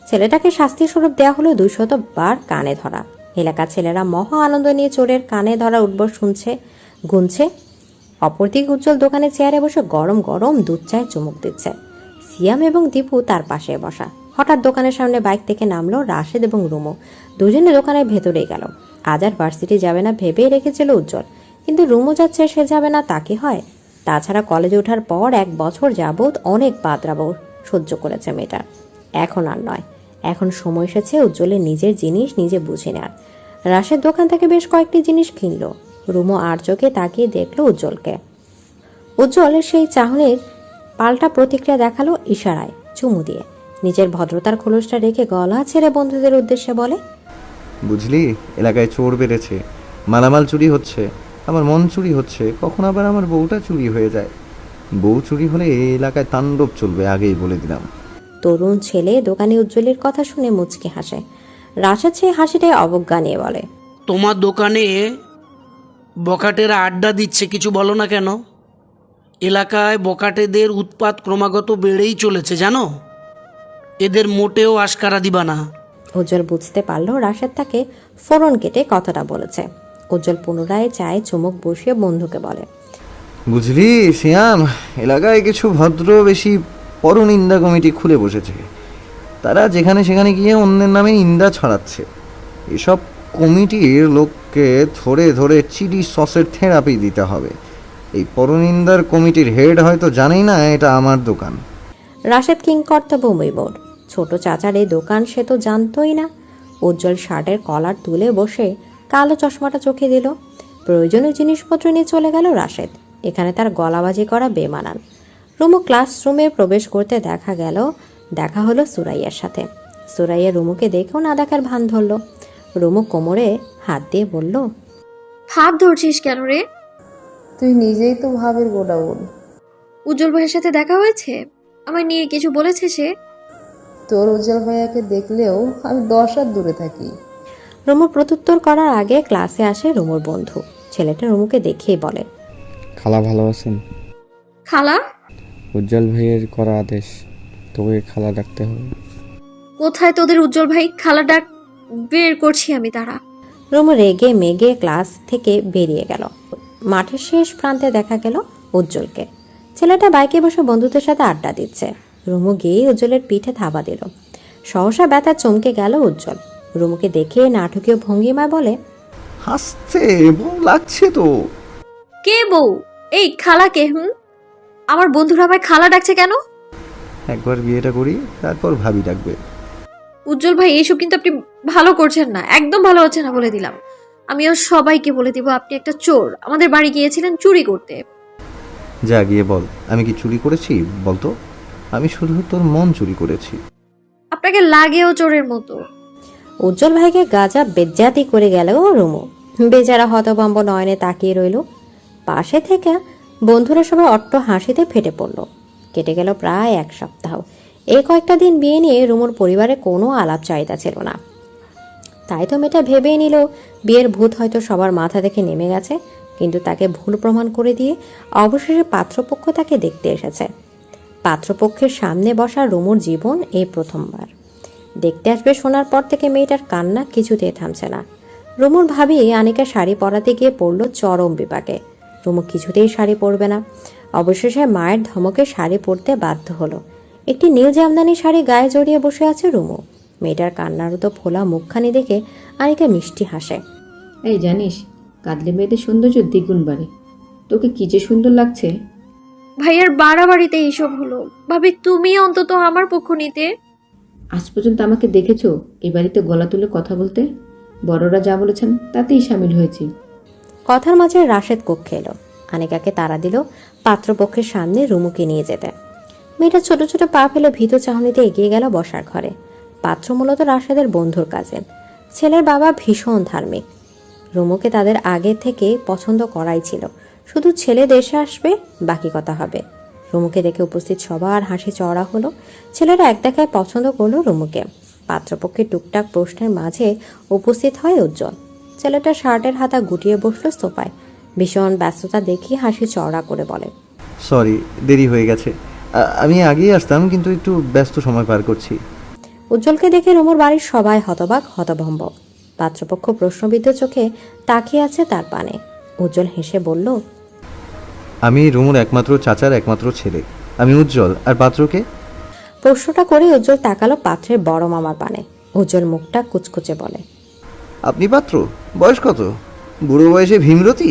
ছেলেটাকে শাস্তি স্বরূপ দেওয়া হলো 200 বার কানে ধরা। এলাকার ছেলেরা মহা আনন্দ নিয়ে চোরের কানে ধরা উঠবস শুনছে, গুনছে। অপরদিকে উজ্জ্বল দোকানে চেয়ারে বসে গরম গরম দুধ চায়ে চুমুক দিচ্ছে। সিয়াম এবং দীপু তার পাশে বসা। হঠাৎ দোকানের সামনে বাইক থেকে নামলো রাশেদ এবং রুমু। দুজনে দোকানের ভেতরে গেল। আজ আর ভার্সিটি যাবে না ভেবেই রেখেছিল উজ্জ্বল, কিন্তু রুমু যাচ্ছে, সে যাবে না তা কি হয়? তাছাড়া কলেজে ওঠার পর 1 বছর যাবৎ অনেক বাদরাবো সহ্য করেছে মেয়েটা। এখন আর নয়, এখন সময় এসেছে উজ্জ্বলের নিজের জিনিস নিজে বুঝে নেওয়ার। রাশেদ দোকান থেকে বেশ কয়েকটি জিনিস কিনলো। রুমু আর চোখে তাকিয়ে দেখলো উজ্জ্বলকে। উজ্জ্বলের সেই চাহনির পাল্টা প্রতিক্রিয়া দেখালো ইশারায়, চুমু দিয়ে। নিজের ভদ্রতার খোলসটা রেখে গলা ছেড়ে বন্ধুদের উদ্দেশ্যে বলে, বুঝলি, এলাকায় চোর বেড়েছে, মালামাল চুরি হচ্ছে, আমার মন চুরি হচ্ছে, কখন আবার আমার বউটা চুরি হয়ে যায়। বউ চুরি হলে এই এলাকায় তাণ্ডব চলবে, আগেই বলে দিলাম। তরুণ ছেলে দোকানে উজ্জ্বলের কথা শুনে মুচকি হাসে। রাশেদ সেই হাসিটাই অবজ্ঞা নিয়ে বলে, তোমার দোকানে বকাটেরা আড্ডা দিচ্ছে, কিছু বলো না কেন? এলাকায় বকাটেদের উৎপাত ক্রমাগত বেড়েই চলেছে, জানো? এদের মোটেও আশকারা দিবা না। উজ্জ্বল বুঝতে পারলো রাশেদ তাকে ফোড়ন কেটে কথাটা বলেছে। উজ্জ্বল পুনরায় চায়ে চুমুক বসিয়ে বন্ধুকে বলে, বুঝলি সিয়াম, এলাকায় কিছু ভদ্র বেশি পরনিন্দা কমিটি খুলে বসেছে। তারা যেখানে সেখানে গিয়ে অন্যের নামে নিন্দা ছড়াচ্ছে। এসব কমিটির লোককে ধরে ধরে চিলি সসের থেরাপি দিতে হবে। এই পরনিন্দার কমিটির হেড হয়তো জানেই না এটা আমার দোকান। রাশেদ কিং কর্তব্য বোর্ড, ছোট চাচার এই দোকান সে তো জানতোই না। উজ্জ্বল শার্টের কলার তুলে বসে কালো চশমাটা চোখে দিল। প্রয়োজনীয় জিনিসপত্র নিয়ে চলে গেল রাশেদ। এখানে তার গলাবাজি করা বেমানান। রুমু ক্লাসরুমে প্রবেশ করতে দেখা হলো সুরাইয়ার সাথে। সুরাইয়া রুমুকে দেখেও না দেখার ভান ধরল। রুমু কোমরে হাত দিয়ে বলল, হাত ধরছিস কেন রে? তুই নিজেই তো ভাবের গোডাউন। উজ্জ্বল ভাইয়ের সাথে দেখা হয়েছে? আমায় নিয়ে কিছু বলেছে সে? তোর উজ্জ্বল ভাইয়াকে দেখলেও আমি 10 হাত দূরে থাকি। রুমুর প্রত্যুত্তর করার আগে ক্লাসে আসে রুমুর বন্ধু। ছেলেটা রুমুকে দেখেই বলে, খালা ভালো আছেন? খালা? উজ্জ্বল ভাইয়ের করা আদেশ, তোকে খালা ডাকতে হবে। কোথায় তোদের উজ্জ্বল ভাই? খালা ডাক বের করছি আমি, তারা। রুমু রেগে মেগে ক্লাস থেকে বেরিয়ে গেল। মাঠের শেষ প্রান্তে দেখা গেল উজ্জ্বলকে। ছেলেটা বাইকে বসে বন্ধুদের সাথে আড্ডা দিচ্ছে। রুমু গিয়ে উজ্জ্বলের পিঠে থাবা দিল। সহসা ব্যথা চমকে গেল উজ্জ্বল। রুমুকে দেখে নাটকীয় ভঙ্গিমায় বলে, হাসতে বউ লাগছে তো। কে বউ? এই খালা কে? আমার বন্ধুরা আমায় খালা ডাকছে কেন? একবার বিয়েটা করি, তারপর ভাবি ডাকবে। উজ্জ্বল ভাই, এইসব কিন্তু আপনি ভালো করছেন না, একদম ভালো হচ্ছে না বলে দিলাম। আমিও সবাইকে বলে দিব আপনি একটা চোর, আমাদের বাড়ি গিয়েছিলেন চুরি করতে। যা গিয়ে বল, আমি কি চুরি করেছি বলতো? আমি শুধু তোর মন চুরি করেছি। আপনাকে লাগেও চোরের মতো। উজ্জ্বল ভাইকে গাজা বেজ্জাতি করে গেল রুমু। বেচারা হতভম্ব নয়নে তাকিয়ে রইল। পাশে থেকে বন্ধুরা সবাই অট্ট হাসিতে ফেটে পড়ল। কেটে গেল প্রায় 1 সপ্তাহ। এই কয়েকটা দিন বিয়ে নিয়ে রুমুর পরিবারে কোনো আলাপ চাহিদা ছিল না। তাই তো মেয়েটা ভেবেই নিল বিয়ের ভূত হয়তো সবার মাথা থেকে নেমে গেছে, কিন্তু তাকে ভুল প্রমাণ করে দিয়ে অবশেষে পাত্রপক্ষ তাকে দেখতে এসেছে। পাত্রপক্ষের সামনে বসা রুমুর জীবন এই প্রথমবার। দেখতে আসবে শোনার পর থেকে মেয়েটার কান্না কিছুতেই থামছে না। রুমুর ভাবি আনিকা শাড়ি পরাতে গিয়ে পড়ল চরম বিপাকে। রুমু কিছুতেই শাড়ি পরবে না। অবশেষে মায়ের ধমকে শাড়ি পরতে বাধ্য হলো। একটি নীল জামদানি শাড়ি গায়ে জড়িয়ে বসে আছে রুমু। মেয়েটার কান্নারত ফোলা মুখখানি দেখে আনিকা মিষ্টি হাসে। এই জানিস, কাঁদলে মেয়েদের সৌন্দর্য দ্বিগুণ বাড়ে। তোকে কি যে সুন্দর লাগছে। ভাইয়ার বাড়াবাড়িতে এইসব হলো। ভাবি তুমি অন্তত আমার পক্ষ নিতে। আজ পর্যন্ত আমাকে দেখেছো এই বাড়িতে গলা তুলে কথা বলতে? বড়রা যা বলেছেন তাতেই সামিল হয়েছি। কথার মাঝে রাশেদ কক্ষে এলো। আনিকাকে তাড়া দিল পাত্রপক্ষের সামনে রুমুকে নিয়ে যেতে। মেয়েটা ছোট ছোট পা ফেলে ভীত চাহনিতে এগিয়ে গেল বসার ঘরে। পাত্র মূলত রাশেদের বন্ধুর কাজের। ছেলের বাবা ভীষণ ধার্মিক। রুমুকে তাদের আগে থেকে পছন্দ করাই ছিল, শুধু ছেলে দেশে আসবে বাকি কথা হবে। রুমুকে দেখে উপস্থিত সবার হাসি চড়া হলো। ছেলেরা এক দেখায় পছন্দ করলো রুমুকে। পাত্রপক্ষের টুকটাক প্রশ্নের মাঝে উপস্থিত হয় উজ্জ্বল। ছেলেটা শার্টের হাতা গুটিয়ে বসলো সোফায়। ভীষণ ব্যস্ততা দেখিয়ে হাসি চড়া করে বলে, সরি, দেরি হয়ে গেছে। আমি আগেই আসতাম, কিন্তু একটু ব্যস্ত সময় পার করছি। উজ্জ্বলকে দেখে রুমুর বাড়ির সবাই হতবাক হতভম্ব। পাত্রপক্ষ প্রশ্নবিদ্ধ চোখে তাকিয়ে আছে তার পানে। উজ্জ্বল হেসে বলল, আমি রুমুর একমাত্র চাচার একমাত্র ছেলে। আমি উজ্জ্বল। আর পাত্রকে? প্রশ্নটা করে উজ্জ্বল তাকালো পাত্রের বড় মামার পানে। উজ্জ্বল মুখটা কুচকুচে বলে, আপনি পাত্র? বয়স কত? বুড়ো বয়সে ভীমরতি?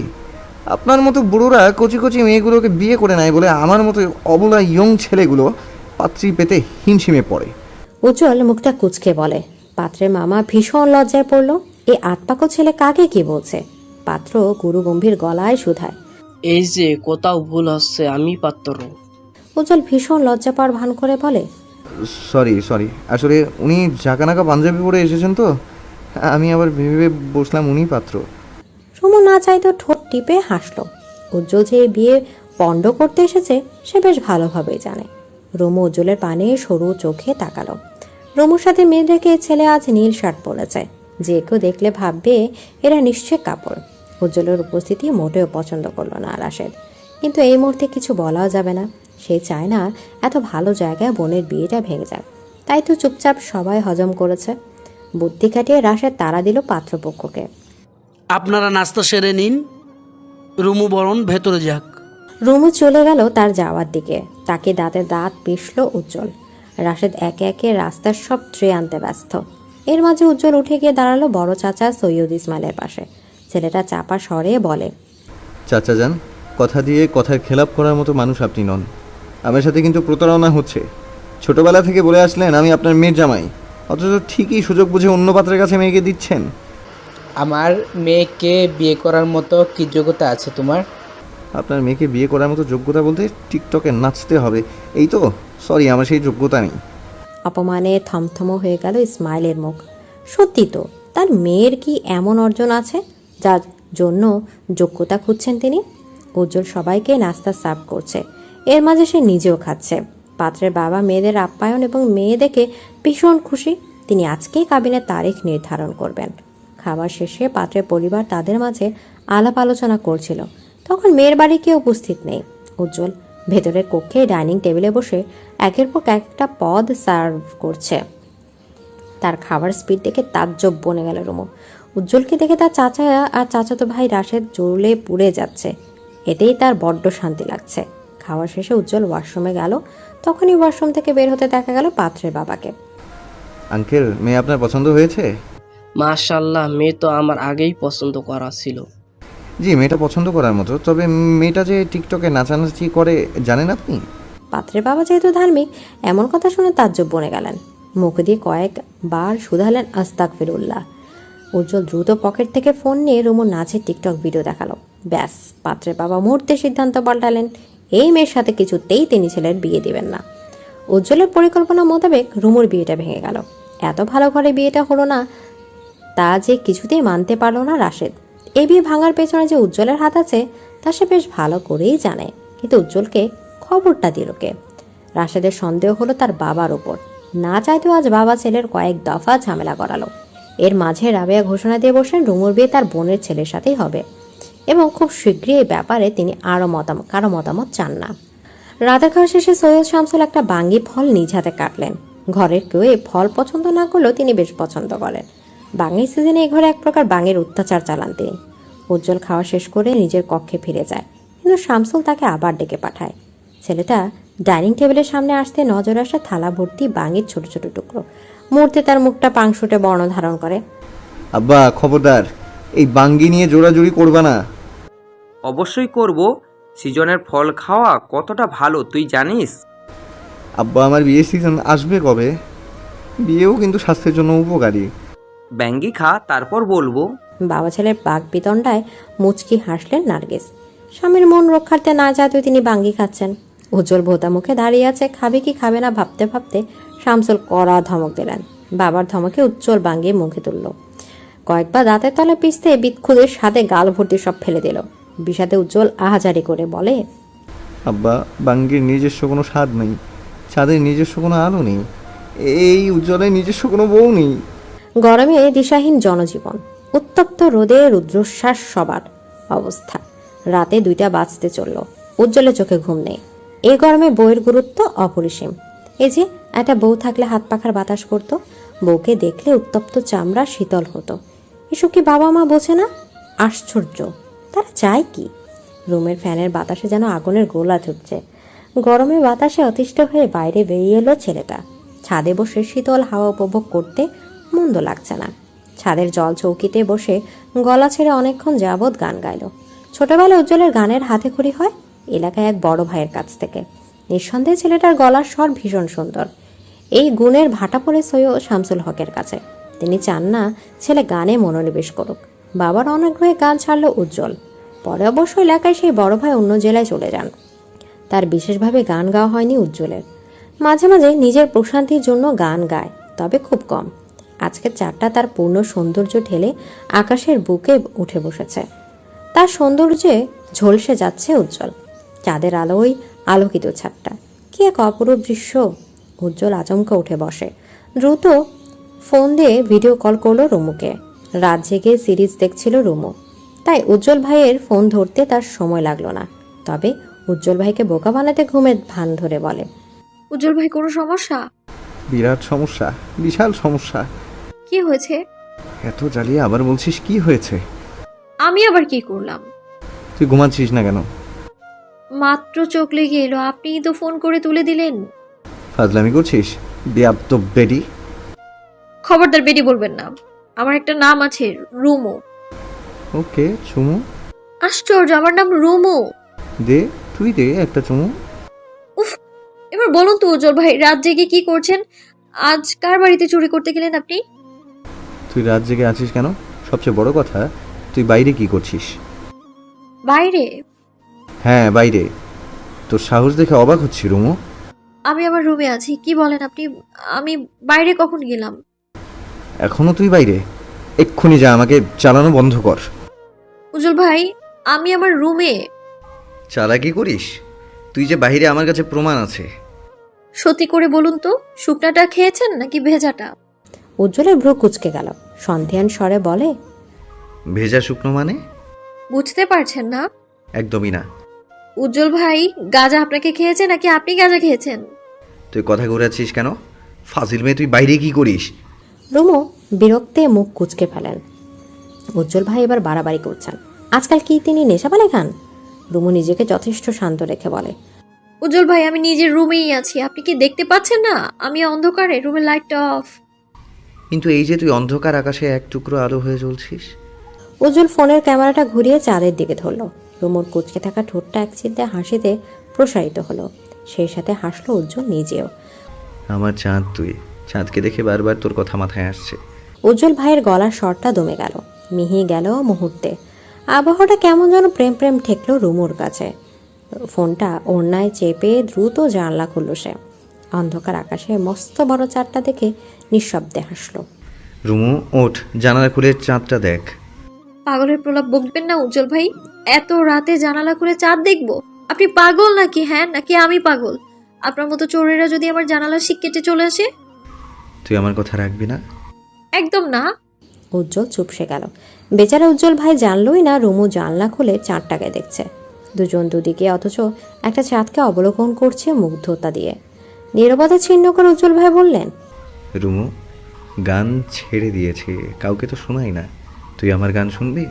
আপনার মতো বুড়োরা কচি কচি মেয়েগুলোকে বিয়ে করে নেয় বলে আমার মতো অবলা ইয়ং ছেলেগুলো পাত্রী পেতে হিমশিমে পড়ে। উজ্জ্বল মুখটা কুচকে বলে। পাত্রের মামা ভীষণ লজ্জায় পড়ল। এই আতপাকো ছেলে কাকে কি বলছে? পাত্র গুরু গম্ভীর গলায় শুধায়, এই যে কোথাও ভুল হচ্ছে, আমি পাত্র। উজ্জ্বল ভীষণ লজ্জা পাওয়ার ভান করে বলে, সরি, আসলে উনি ঝাঁকানাকা পাঞ্জাবি পরে এসেছেন তো, আমি আবার ভেবে বসলাম উনি পাত্র। রুমু না চাইতো ঠোঁট টিপে হাসলো। উজ্জ্বল যে বিয়ে পণ্ড করতে এসেছে সে বেশ ভালোভাবেই জানে। রুমু উজ্জ্বলের পানে সরু চোখে তাকালো। রুমুর সাথে মেয়ে দেখে ছেলে আজ নীল শার্ট পরেছে। যে কেউ দেখলে ভাববে এরা নিশ্চয় কাপড়। উজ্জ্বলের উপস্থিতি মোটেও পছন্দ করলো না রাশেদ, কিন্তু এই মুহূর্তে কিছু বলাও যাবে না। সে চায় না এত ভালো জায়গায় বোনের বিয়েটা ভেঙে যাক। তাই তো চুপচাপ সবাই হজম করেছে। বুদ্ধি খাটিয়ে রাশেদ তাড়া দিল পাত্রপক্ষকে, আপনারা নাস্তা সেরে নিন, রুমু বরণ ভেতরে যাক। রুমু চলে গেল তার যাওয়ার দিকে। তাকে দাঁতে দাঁত পিষল উজ্জ্বল। রাশেদ একে একে রাস্তার সব ট্রে আনতে ব্যস্ত। এর মাঝে উজ্জ্বল উঠে গিয়ে দাঁড়ালো বড় চাচা সৈয়দ ইসমাইলের পাশে। ছেলেটা চাপা স্বরে বলে, চাচা যান, কথা দিয়ে কথার খেলাপ করার মতো মানুষ আপনি নন। আমার সাথে কিন্তু প্রতারণা হচ্ছে। ছোটবেলা থেকে বলে আসলেন আমি আপনার মেয়ের জামাই, অথচ ঠিকই সুযোগ বুঝে অন্য পাত্রের কাছে মেয়েকে দিচ্ছেন। আমার মেয়েকে বিয়ে করার মতো কি যোগ্যতা আছে তোমার? আপনার মেয়েকে বিয়ে করার মতো যোগ্যতা বলতে টিকটকে নাচতে হবে, এই তো? সরি, আমার সেই যোগ্যতা নেই। অপমানে থমথম হয়ে গেল ইসমাইলের মুখ। সত্যি তো, তার মেয়ের কি এমন অর্জন আছে যার জন্য যোগ্যতা খুঁজছেন তিনি? উজ্জ্বল সবাইকে নাস্তা সার্ভ করছে, এর মাঝে সে নিজেও খাচ্ছে। পাত্রের বাবা মেয়েদের আপ্যায়ন এবং মেয়ে দেখে ভীষণ খুশি। তিনি আজকেই কাবিনের তারিখ নির্ধারণ করবেন। খাবার শেষে পাত্রের পরিবার তাদের মাঝে আলাপ আলোচনা করছিল। তখন মেয়ের বাড়ি কেউ উপস্থিত নেই। উজ্জ্বল ভেতরের কক্ষে ডাইনিং টেবিলে বসে একের পর একটা পদ সার্ভ করছে। তার খাবার স্পিড দেখে তাজ্জব বনে গেল রুমু। উজ্জ্বলকে দেখে তার চাচা আর চাচাতো ভাই রাশেদ জ্বলে পুড়ে যাচ্ছে। এতেই তার বড্ড শান্তি লাগছে। খাওয়া শেষে উজ্জ্বল ওয়াশরুমে গেল। তখনই ওয়াশরুম থেকে বের হতে দেখা গেল পাত্রের বাবাকে। আঙ্কেল, মেয়ে আপনার পছন্দ হয়েছে? মাশাল্লাহ, মেয়ে তো আমার আগেই পছন্দ করা ছিল। জি, মেয়েটা পছন্দ করার মতো, তবে মেয়েটা যে টিকটকে নাচানাচি করে জানেন আপনি? পাত্রের বাবা যেহেতু ধার্মিক, এমন কথা শুনে তাজ্জব বনে গেলেন। মুখ দিয়ে কয়েকবার শুধালেন আস্তাগফিরুল্লাহ। উজ্জ্বল দ্রুত পকেট থেকে ফোন নিয়ে রুমুর নাচের টিকটক ভিডিও দেখালো। ব্যাস, পাত্রের বাবা মুহূর্তে সিদ্ধান্ত পাল্টালেন। এই মেয়ের সাথে কিছুতেই তিনি ছেলের বিয়ে দিবেন না। উজ্জ্বলের পরিকল্পনা মোতাবেক রুমুর বিয়েটা ভেঙে গেল। এত ভালো ঘরে বিয়েটা হলো না তা যে কিছুতেই মানতে পারল না রাশেদ। এই বিয়ে ভাঙার পেছনে যে উজ্জ্বলের হাত আছে তা সে বেশ ভালো করেই জানে, কিন্তু উজ্জ্বলকে খবরটা দিল কে? রাশেদের সন্দেহ হলো তার বাবার উপর। না চাইতেও আজ বাবা ছেলের কয়েক দফা ঝামেলা করালো। এর মাঝে রাবেয়া ঘোষণা দিয়ে বসেন রুমুর বিয়ে তার বোনের ছেলের সাথেই হবে এবং খুব শীঘ্রই এই ব্যাপারে তিনি কারো মতামত চান না। রাতের খাওয়া শেষে সৈয়দ শামসুল একটা বাঙ্গি ফল নিজ হাতে কাটলেন। ঘরের কেউ এই ফল পছন্দ না করলেও তিনি বেশ পছন্দ করেন। বাঙের সিজনে এই ঘরে এক প্রকার বাঙের অত্যাচার চালান তিনি। উজ্জ্বল খাওয়া শেষ করে নিজের কক্ষে ফিরে যায়, কিন্তু শামসুল তাকে আবার ডেকে পাঠায়। ছেলেটা ডাইনিং টেবিলের সামনে আসতে নজর আসে থালা ভর্তি বাঙের ছোট ছোট টুকরো। মুহূর্তে তার মুখটা পাংশুটে বর্ণ ধারণ করে। আব্বা খবরদার, এই বাঙ্গি নিয়ে জোরাজুরি করবা না। অবশ্যই করব। সিজনের ফল খাওয়া কতটা ভালো তুই জানিস? আব্বা আমার বিয়ের সিজন আসবে কবে? বিয়েও কিন্তু স্বাস্থ্যের জন্য উপকারী। ব্যাঙ্গি খা, তারপর বলবো। বাবা ছেলের বাঘ বিতণ্ডায় মুচকি হাসলেন নার্গিস। স্বামীর মন রক্ষার্থে না যাতেও তিনি বাঙ্গি খাচ্ছেন। উজ্জ্বল ভোতা মুখে দাঁড়িয়ে আছে, খাবে কি খাবে না ভাবতে ভাবতে শামসুল কড়া ধমক দিলেন। বাবার ধমকে উজ্জ্বল বাঙ্গি মুখে তুলল। কয়েকবার দাঁতের তলে পিষতে বিক্ষুদের সাথে গাল ভর্তি সব ফেলে দিল। বিষাদে উজ্জ্বল আহাজারি করে বলে, আব্বা বাঙ্গির নিজস্ব কোনো স্বাদ নেই, স্বাদের নিজস্ব কোনো আলো নেই, এই উজ্জ্বলের নিজস্ব কোনো বউ নেই। গরমে দিশাহীন জনজীবন, উত্তপ্ত রোদে রুদ্রশ্বাস সবার অবস্থা। রাতে 2টা বাজতে চলল, উজ্জ্বলের চোখে ঘুম নেই। এই গরমে বউয়ের গুরুত্ব অপরিসীম। এই যে একটা বউ থাকলে হাত পাখার বাতাস করত, বউকে দেখলে উত্তপ্ত চামড়া শীতল হতো। এসব কি বাবা মা বোঝে না? আশ্চর্য, তারা চায় কি? রুমের ফ্যানের বাতাসে যেন আগুনের গোলা ছুটছে। গরমে বাতাসে অতিষ্ঠ হয়ে বাইরে বেরিয়ে এলো ছেলেটা। ছাদে বসে শীতল হাওয়া উপভোগ করতে মন্দ লাগছে না। ছাদের জল চৌকিতে বসে গলা ছেড়ে অনেকক্ষণ যাবৎ গান গাইল। ছোটবেলায় উজ্জ্বলের গানের হাতে খড়ি হয় এলাকায় এক বড় ভাইয়ের কাছ থেকে। নিঃসন্দেহে ছেলেটার গলার স্বর ভীষণ সুন্দর। এই গুণের ভাটা পড়ে সৈয়দ শামসুল হকের কাছে। তিনি চান না ছেলে গানে মনোনিবেশ করুক। বাবার অনাগ্রহে গান ছাড়ল উজ্জ্বল। পরে অবশ্য এলাকায় সেই বড় ভাই অন্য জেলায় চলে যান। তার বিশেষভাবে গান গাওয়া হয়নি উজ্জ্বলের। মাঝে মাঝে নিজের প্রশান্তির জন্য গান গায়, তবে খুব কম। আজকের চাঁদটা তার পূর্ণ সৌন্দর্য ঢেলে আকাশের বুকে উঠে বসেছে। তার সৌন্দর্যে ঝলসে যাচ্ছে উজ্জ্বল। চাঁদের আলোয় আলোকিত ছাদটা কি এক অপরূপ দৃশ্য। উজ্জ্বল আচমকা উঠে বসে। দ্রুত ফোন দিয়ে ভিডিও কল করলো রুমুকে। রাত জেগে সিরিজ দেখছিল রুমু, তাই উজ্জ্বল ভাইয়ের ফোন ধরতে তার সময় লাগলো না। তবে উজ্জ্বল ভাইকে বোকা বানাতে ঘুমের ভান ধরে বলে, উজ্জ্বল ভাই কোনো সমস্যা? বিরাট সমস্যা, বিশাল সমস্যা। কি হয়েছে? এত জ্বালিয়ে আবার বলছিস কি হয়েছে? আমি আবার কি করলাম? তুই ঘুমাচ্ছিস না কেন? মাত্র চোখ লেগে এলো, আপনিই তো ফোন করে তুলে দিলেন। ফাজলামি করছিস বেয়াদব বেডি। খবরদার বেডি বলবেন না, আমার একটা নাম আছে, রুমু। ওকে চুমু। আশ্চর্য, আমার নাম রুমু। দে, তুই দে একটা চুমু। উফ, এবার বলুন তো উজ্জ্বল ভাই, রাত জেগে কি করছেন? আজ কার বাড়িতে চুরি করতে গেলেন আপনি? তুই রাত জেগে আছিস কেন? সবচেয়ে বড় কথা, তুই বাইরে কি করছিস? বাইরে? হ্যাঁ বাইরে। তোর সাহস দেখে অবাক হচ্ছি রুমু। আমি আমার রুমে আছি। কি বলেন আপনি? আমি বাইরে কখন গেলাম? এখনো তুই বাইরে? এক্ষুনি যা, আমাকে চালানো বন্ধ কর। উজ্জ্বল ভাই, আমি আমার রুমে। চালাকি করিস? তুই যে বাইরে, আমার কাছে প্রমাণ আছে। সত্যি করে বলুন তো, শুকনাটা খেয়েছেন নাকি ভেজাটা? উজ্জ্বলের ভ্রু কুঁচকে গেল। সন্ধিয়ান স্বরে বলে, ভেজা শুকনো মানে? বুঝতে পারছেন না? একদমই না। উজ্জ্বল ভাই, গাঁজা আপনাকে খেয়েছে নাকি আপনি গাঁজা খেয়েছেন? তুই কথা ঘুরাচ্ছিস কেন? ফাজিল মেয়ে, তুই বাইরে কি করিস? রুমু বিরক্তে মুখ কুঁচকে ফেলেন। উজ্জ্বল ভাই এবার বাড়াবাড়ি করছেন। আজকাল কি তিনি নেশাপানি খান? রুমু নিজেকে যথেষ্ট শান্ত রেখে বলে, উজ্জ্বল ভাই, আমি নিজের রুমেই আছি। আপনি কি দেখতে পাচ্ছেন না আমি অন্ধকারে? রুমের লাইটটা অফ। কিন্তু এই যে তুই অন্ধকার আকাশে এক টুকরো আলো হয়ে জ্বলছিস। উজ্জ্বল ফোনের ক্যামেরাটা ঘুরিয়ে চাঁদের দিকে ধরল। রুমুর কুঁচকে থাকা ঠোঁটটা এক চিন্তায় হাসিতে প্রসারিত হলো। সেই সাথে হাসলো উজ্জ্বল নিজেও। আমার চাঁদ তুই, চাঁদকে দেখে বারবার তোর কথা মাথায় আসছে। উজ্জ্বল ভাইয়ের গলার স্বরটা দমে গেল, মিহি গেল মুহূর্তে। আবহাওয়াটা কেমন যেন প্রেম প্রেম ঠেকলো রুমুর কাছে। ফোনটা ওড়নায় চেপে দ্রুত জানলা খুলল সে। অন্ধকার আকাশে মস্ত বড় চাঁদটা দেখে নিঃশব্দে হাসলো। রুমু ওঠ, জানালা খুলে চাঁদটা দেখ। পাগলের প্রলাপ বকবেন না উজ্জ্বল ভাই। এত রাতে জানালা খুলে চাঁদ দেখবো? আপনি পাগল নাকি? হ্যাঁ, নাকি আমি পাগল? আপনার মতো চোরেরা যদি আমার জানালার শিক কেটে চলে আসে? তুই আমার কথা রাখবি না? একদম না। উজ্জ্বল চুপসে গেল। বেচারা উজ্জ্বল ভাই জানলই না রুমু জানলা খুলে চাঁদটাকে দেখছে। দুজন দুদিকে, অথচ একটা চাঁদকে অবলোকন করছে মুগ্ধতা দিয়ে। নীরবতা ছিন্ন করে উজ্জ্বল ভাই বললেন, রুমু, গান ছেড়ে দিয়েছি, কাউকে তো শোনাই না। তুই আমার গান শুনবি?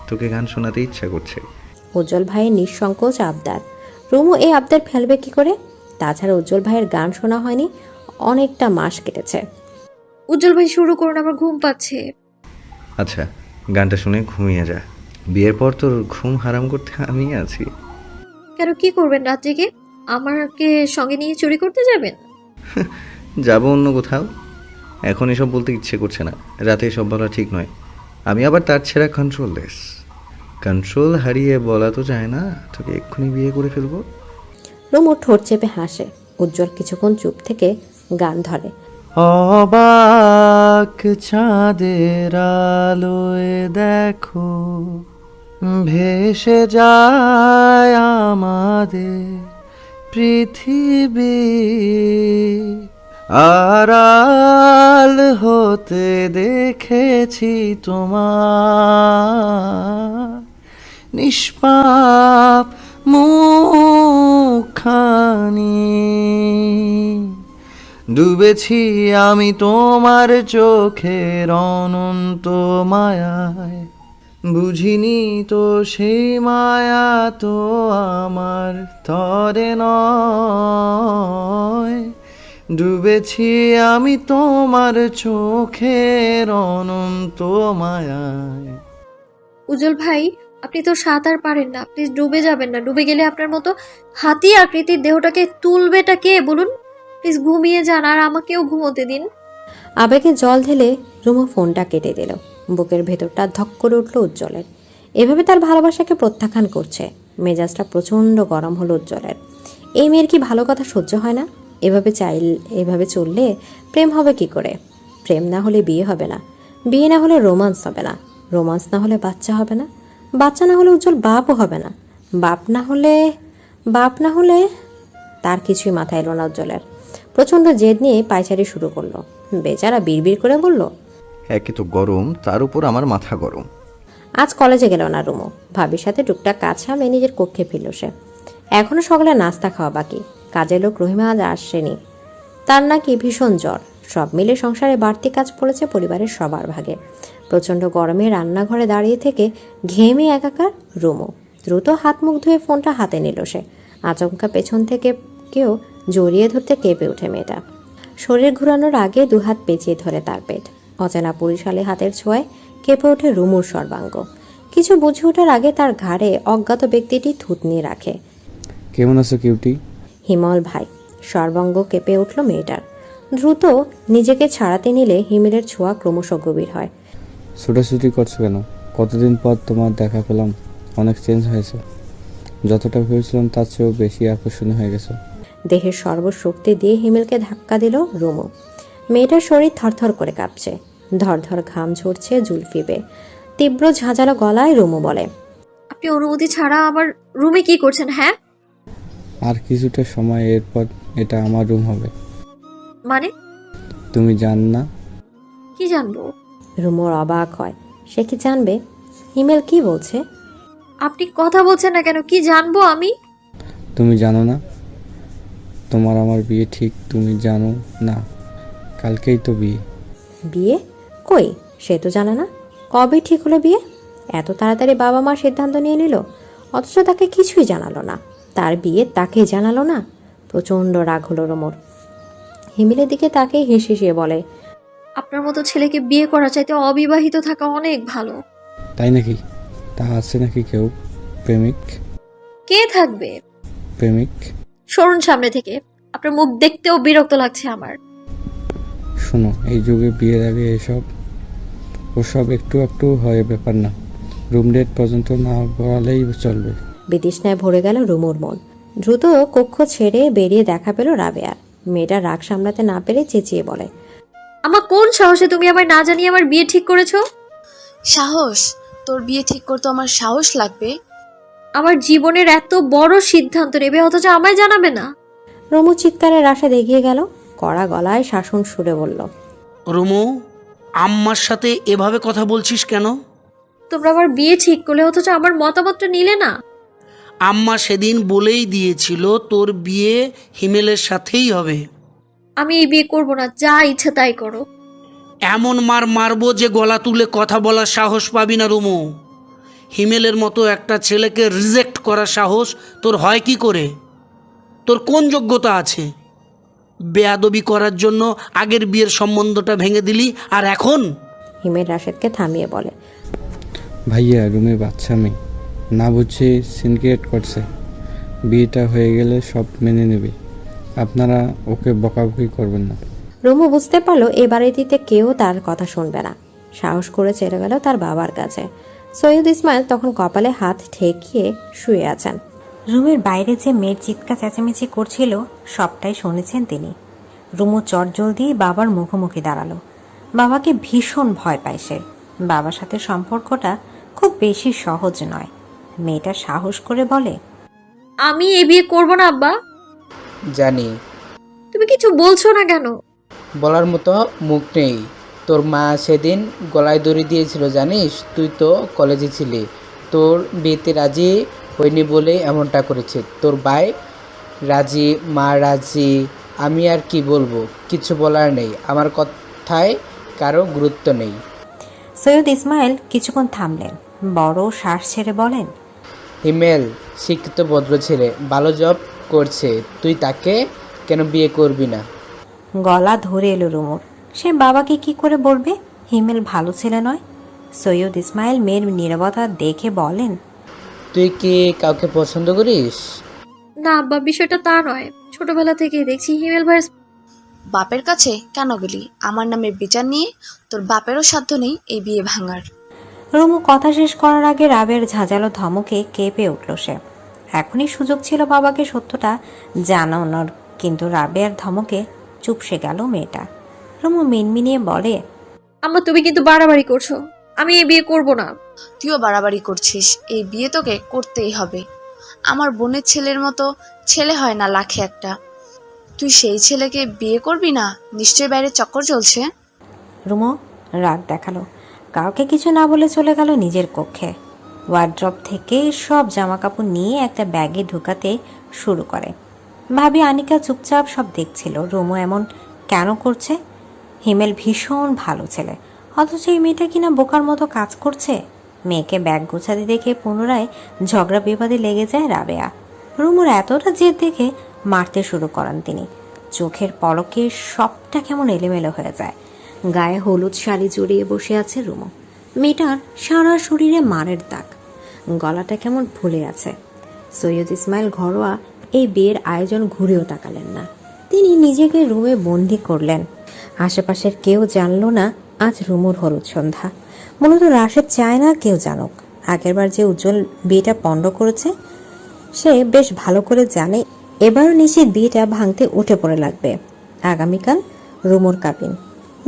তোকে গান শোনাতে ইচ্ছা করছে। উজ্জ্বল ভাইয়ের নিঃসংকোচ আবদার। রুমু এই আবদার ফেলবে কি করে? তাছাড়া উজ্জ্বল ভাইয়ের গান শোনা হয়নি অনেকটা মাস কেটেছে। উজ্জ্বল ভাই শুরু করুন, আমার ঘুম পাচ্ছে। আচ্ছা, গানটা শুনে ঘুমিয়ে যা। বিয়ের পর তোর ঘুম হারাম করতে আমি আছি। কেন, কি করবেন রাত জেগে? আমাকে সঙ্গে নিয়ে চুরি করতে যাবেন? যাবো অন্য কোথাও। এখন এসব বলতে ইচ্ছে করছে না, রাতে এসব বলা ঠিক নয়। আমি আবার তার ছেঁড়া কন্ট্রোললেস। কন্ট্রোল হারিয়ে বলা তো যায় না তোকে এক্ষুনি বিয়ে করে ফেলবো। রুমু ঠোঁট চেপে হাসে। উজ্জ্বল কিছুক্ষণ চুপ থেকে গান ধরে। অবাক চাঁদের আলোয় দেখো ভেসে যায় আমাদের পৃথিবী, আড়াল হতে দেখেছি তোমার নিষ্পাপ মুখখানি, ডুবেছি আমি তোমার চোখের অনন্ত মায়ায়, বুঝিনি তো সেই মায়া তো আমার তরে নয়, ডুবেছি আমি তোমার চোখের অনন্ত মায়ায়। উজ্জ্বল ভাই, আপনি তো সাঁতার পারেন না, প্লিজ ডুবে যাবেন না। ডুবে গেলে আপনার মতো হাতি আকৃতির দেহটাকে তুলবেটা কে বলুন? প্লিজ ঘুমিয়ে যান, আর আমাকেও ঘুমোতে দিন। আবেগে জল ঢেলে রুমু ফোনটা কেটে দিল। বুকের ভেতরটা ধক করে উঠল উজ্জ্বলের। এভাবে তার ভালোবাসাকে প্রত্যাখ্যান করছে। মেজাজটা প্রচণ্ড গরম হলো উজ্জ্বলের। এই মেয়ের কি ভালো কথা সহ্য হয় না? এভাবে চললে প্রেম হবে কি করে? প্রেম না হলে বিয়ে হবে না, বিয়ে না হলে রোমান্স হবে না, রোমান্স না হলে বাচ্চা হবে না, বাচ্চা না হলে উজ্জ্বল বাপও হবে না, বাপ না হলে তার কিছুই মাথায় এলো না উজ্জ্বলের। প্রচণ্ড জেদ নিয়ে পায়চারি শুরু করলো। বেচারা বিড়বিড় করে বলল, একে তো গরম, তার উপর আমার মাথা গরম। আজ কলেজে গেল না রুমু। ভাবির সাথে টুকটাক কাজ সামলে নিজের কক্ষে ফিরল সে। এখনো সকালে নাস্তা খাওয়া বাকি। কাজের লোক রহিমা আজ আসেনি, তার নাকি ভীষণ জ্বর। সব মিলে সংসারে বাড়তি কাজ পড়েছে পরিবারের সবার ভাগে। প্রচণ্ড গরমে রান্নাঘরে দাঁড়িয়ে থেকে ঘেমে একাকার রুমু। দ্রুত হাত মুখ ধুয়ে ফোনটা হাতে নিল সে। আচমকা পেছন থেকে কেউ জড়িয়ে ধরতে কেঁপে ওঠে মেয়েটা। শরীর ঘুরানোর আগে দুহাত পেঁচিয়ে ধরে তার পেট। অচেনা পুরুষালী হাতের ছোঁয়ায় কেঁপে ওঠে রুমুর সর্বাঙ্গ। কিছু বুঝে ওঠার আগে তার ঘাড়ে অজ্ঞাত ব্যক্তিটি থুতনি রাখে। কেমন আছো কিউটি? হিমল ভাই। সর্বাঙ্গ কেঁপে উঠল মেয়েটার। দ্রুত নিজেকে ছাড়াতে নিলে হিমেলের ছোঁয়া ক্রমশ গভীর হয়। ছুটাছুটি করছো কেন? কতদিন পর তোমার দেখা পেলাম, অনেক চেঞ্জ হয়েছে। যতটা ভেবেছিলাম তার চেয়েও বেশি আকর্ষণীয় হয়ে গেছে। দেহের সর্বশক্তি দিয়ে হিমেলকে ধাক্কা দিল রুমু। মেয়েটার শরীর থরথর করে কাঁপছে, ধরধর ঘাম ঝরছে জুলফি বেয়ে। তীব্র ঝাঁঝালো গলায় রুমু বলে, আপনি অনুমতি ছাড়া আমার রুমে কি করছেন? হ্যাঁ, আর কিছুটা সময় এরপর এটা আমার রুম হবে। মানে? তুমি জান না? কি জানবো? রুমুর অবাক হয়। সে কি জানবে? হিমেল কি বলছে? আপনি কথা বলছেন না কেন? কি জানবো আমি? তুমি জানো না তোমার আমার বিয়ে ঠিক? তুমি জানো না কালকেই তো বিয়ে? বিয়ে? কই, সে তো জানে না। কবে ঠিক হলো বিয়ে? এত তাড়াতাড়ি বাবা মা সিদ্ধান্ত নিয়ে নিল, অথচ তাকে কিছুই জানালো না। তার বিয়ে তাকে জানালো না। প্রচণ্ড রাগ হলো রুমুর। হিমেলের দিকে তাকে হেসে বলে, আপনার মতো ছেলেকে বিয়ে করা চাইতে অবিবাহিত থাকা অনেক ভালো। তাই নাকি? তা আছে নাকি কেউ? প্রেমিক? কে থাকবে? প্রেমিক? সরুন সামনে থেকে, আপনার মুখ দেখতেও বিরক্ত লাগছে আমার। শোনো, এই যুগে বিয়ের আগে ওসব একটু একটু হয় ব্যাপার না। রুম ডেট পর্যন্ত না বলালেই চলবে। বিতৃষ্ণায় ভরে গেল রুমুর মন। দ্রুত কক্ষ ছেড়ে বেরিয়ে দেখা পেল রাবেয়ার। মেয়েটা রাগ সামলাতে না পেরে চেঁচিয়ে বলে, আমার কোন সাহসে তুমি আমার না জানিয়ে আমার বিয়ে ঠিক করেছো? সাহস? তোর বিয়ে ঠিক করতে আমার সাহস লাগবে? আমার জীবনের এত বড় সিদ্ধান্ত নেবে, অথচ আমায় জানাবে না? রুমু চিৎকারের আশা দেখিয়ে গেল। কড়া গলায় শাসন সুরে বলল, রুমু, আম্মার সাথে এভাবে কথা বলছিস কেন? তোমরা আমার বিয়ে ঠিক করলে, অথচ আমার মতামতটা নিলে না। আম্মা সেদিন বলেই দিয়েছিল তোর বিয়ে হিমেলের সাথেই হবে। আমি এই বিয়ে করব না, যা ইচ্ছে তাই করো। এমন মার মারবো যে গলা তুলে কথা বলার সাহস পাবি না রুমু। হিমেলের মতো একটা ছেলেকে রিজেক্ট করার সাহস তোর হয় কি করে? তোর কোন যোগ্যতা আছে? বেয়াদবি করার জন্য আগের বিয়ের সম্বন্ধটা ভেঙে দিলি, আর এখন? হিমেল রাশেদকে থামিয়ে বলে, ভাইয়া রুমে বাচ্চা মেয়ে, না বুঝে সিনক্রিয়েট করছে। বিয়েটা হয়ে গেলে সব মেনে নেবে, আপনারা ওকে বকাবকি করবেন না। রুমু বুঝতে পারলো এ বাড়িটিতে কেউ তার কথা শুনবে না। সাহস করে চলে গেল তার বাবার কাছে। সৈয়দ ইসমাইল তখন কপালে হাত ঠেকিয়ে শুয়ে আছেন। রুমের বাইরে যে মেয়ের চিৎকার চেঁচামেচি করছিল সবটাই শুনেছেন তিনি। রুমু চটজলদি বাবার মুখোমুখি দাঁড়ালো। বাবাকে ভীষণ ভয় পায় সে। বাবার সাথে সম্পর্কটা খুব বেশি সহজ নয়। মেয়েটা সাহস করে বলে, আমি এই বিয়ে করব না আব্বা। জানি। তুমি কিছু বলছো না কেন? বলার মতো মুখ নেই। তোর মা সেদিন গলায় দড়ি দিয়েছিল জানিস? তুই তো কলেজে ছিলি। তোর বিয়েতে রাজি হয়নি বলে এমনটা করেছে। তোর ভাই রাজি, মা রাজি, আমি আর কি বলবো? কিছু বলার নেই। আমার কথায় কারো গুরুত্ব নেই। সৈয়দ ইসমাইল কিছুক্ষণ থামলেন, বড় শ্বাস ছেড়ে বলেন, হিমেল শিক্ষিত ভদ্র ছেলে, ভালো জব করছে, তুই তাকে কেন বিয়ে করবি না? গলা ধরে এলো রুমুর। সে বাবাকে কি করে বলবে হিমেল ভালো ছেলে নয়? সৈয়দ ইসমাইল মেয়ের নীরবতা দেখে বলেন, তুই কি কাউকে পছন্দ করিস? না আব্বা, বিষয়টা তা নয়। ছোটবেলা থেকেই দেখছি হিমেল ভাইয়ের। বাপের কাছে কেন গেলি? আমার নামের বিচার নিয়ে তোর বাপেরও সাধ্য নেই এই বিয়ে ভাঙার। রুমু কথা শেষ করার আগে রাবের ঝাঁঝালো ধমকে কেঁপে উঠল সে। এখনই সুযোগ ছিল বাবাকে সত্যটা জানানোর, কিন্তু রাবেয়ার ধমকে চুপসে গেল মেয়েটা। রুমু মিনমিনিয়ে বলে, আম্মা তুমি কিন্তু বাড়াবাড়ি করছো। আমি এই বিয়ে করব না। তুইও বাড়াবাড়ি করছিস। এই বিয়ে তোকে করতেই হবে। আমার বোনের ছেলের মতো ছেলে হয় না লাখে একটা। তুই সেই ছেলেকে বিয়ে করবি না? নিশ্চয়ই বাইরে চক্কর চলছে। রুমু রাগ দেখালো। কাউকে কিছু না বলে চলে গেল নিজের কক্ষে। ওয়ার্ড্রপ থেকে সব জামা কাপড় নিয়ে একটা ব্যাগে ঢুকাতে শুরু করে। ভাবি আনিকা চুপচাপ সব দেখছিল রুমু এমন কেন করছে। হিমেল ভীষণ ভালো ছেলে, অথচ এই মেয়েটা কিনা বোকার মতো কাজ করছে। মেয়েকে ব্যাগ গোছাতে দেখে পুনরায় ঝগড়া বিবাদে লেগে যায় রাবেয়া। রুমুর এতটা জেদ দেখে মারতে শুরু করেন তিনি। চোখের পলকে সবটা কেমন এলোমেলো হয়ে যায়। গায়ে হলুদ শাড়ি জড়িয়ে বসে আছে রুমু। মেয়েটার সারা শরীরে মারের দাগ, গলাটা কেমন ফুলে আছে। সৈয়দ ইসমাইল ঘরোয়া এই বিয়ের আয়োজন ঘুরেও তাকালেন না। তিনি নিজেকে রুমে বন্দি করলেন। আশেপাশের কেউ জানল না আজ রুমুর হলুদ সন্ধ্যা। মূলত রাশেদ চায় না কেউ জানুক। আগেরবার যে উজ্জ্বল বিয়েটা পণ্ড করেছে সে বেশ ভালো করে জানে এবারও নিশ্চিত বিয়েটা ভাঙতে উঠে পড়ে লাগবে। আগামীকাল রুমুর কাবিন।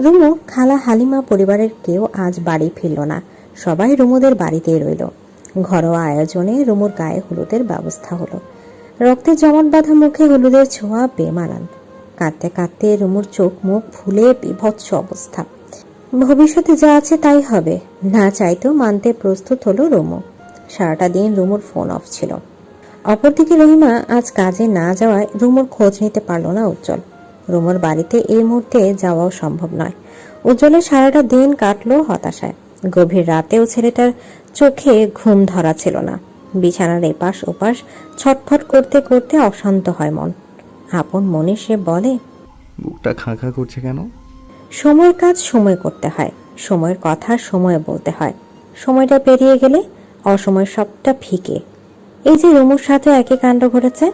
রুমু, খালা হালিমা পরিবারের কেউ আজ বাড়ি ফিরল না। সবাই রুমুদের বাড়িতেই রইল। ঘরোয়া আয়োজনে রুমুর গায়ে হলুদের ব্যবস্থা হলো। রক্তে জমাট বাঁধা মুখে হলুদের ছোঁয়া বেমানান। কাঁদতে কাঁদতে রুমুর চোখ মুখ ফুলে বিভৎস অবস্থা। ভবিষ্যতে যা আছে তাই হবে, না চাইতেও মানতে প্রস্তুত হলো রুমু। সারাটা দিন রুমুর ফোন অফ ছিল। অপরদিকে রহিমা আজ কাজে না যাওয়ায় রুমুর খোঁজ নিতে পারল না উজ্জ্বল। রুমুর বাড়িতে এই মুহূর্তে যাওয়াও সম্ভব নয়। উজ্জ্বলের সারাটা দিন কাটলো হতাশায়। গভীর রাতেও ছেলেটার চোখে ঘুম ধরা ছিল না। বিছানার এপাশ ওপাশ ছটফট করতে করতে অশান্ত হয় মন। আপন মনে সে বলে, বুকটা খাঁ খাঁ করছে কেন? সময়ের কাজ সময় করতে হয়, সময়ের কথা সময়ে বলতে হয়। সময়টা পেরিয়ে গেলে অসময় সবটা ফিকে। এই যে রুমুর সাথে একই কাণ্ড ঘটেছে।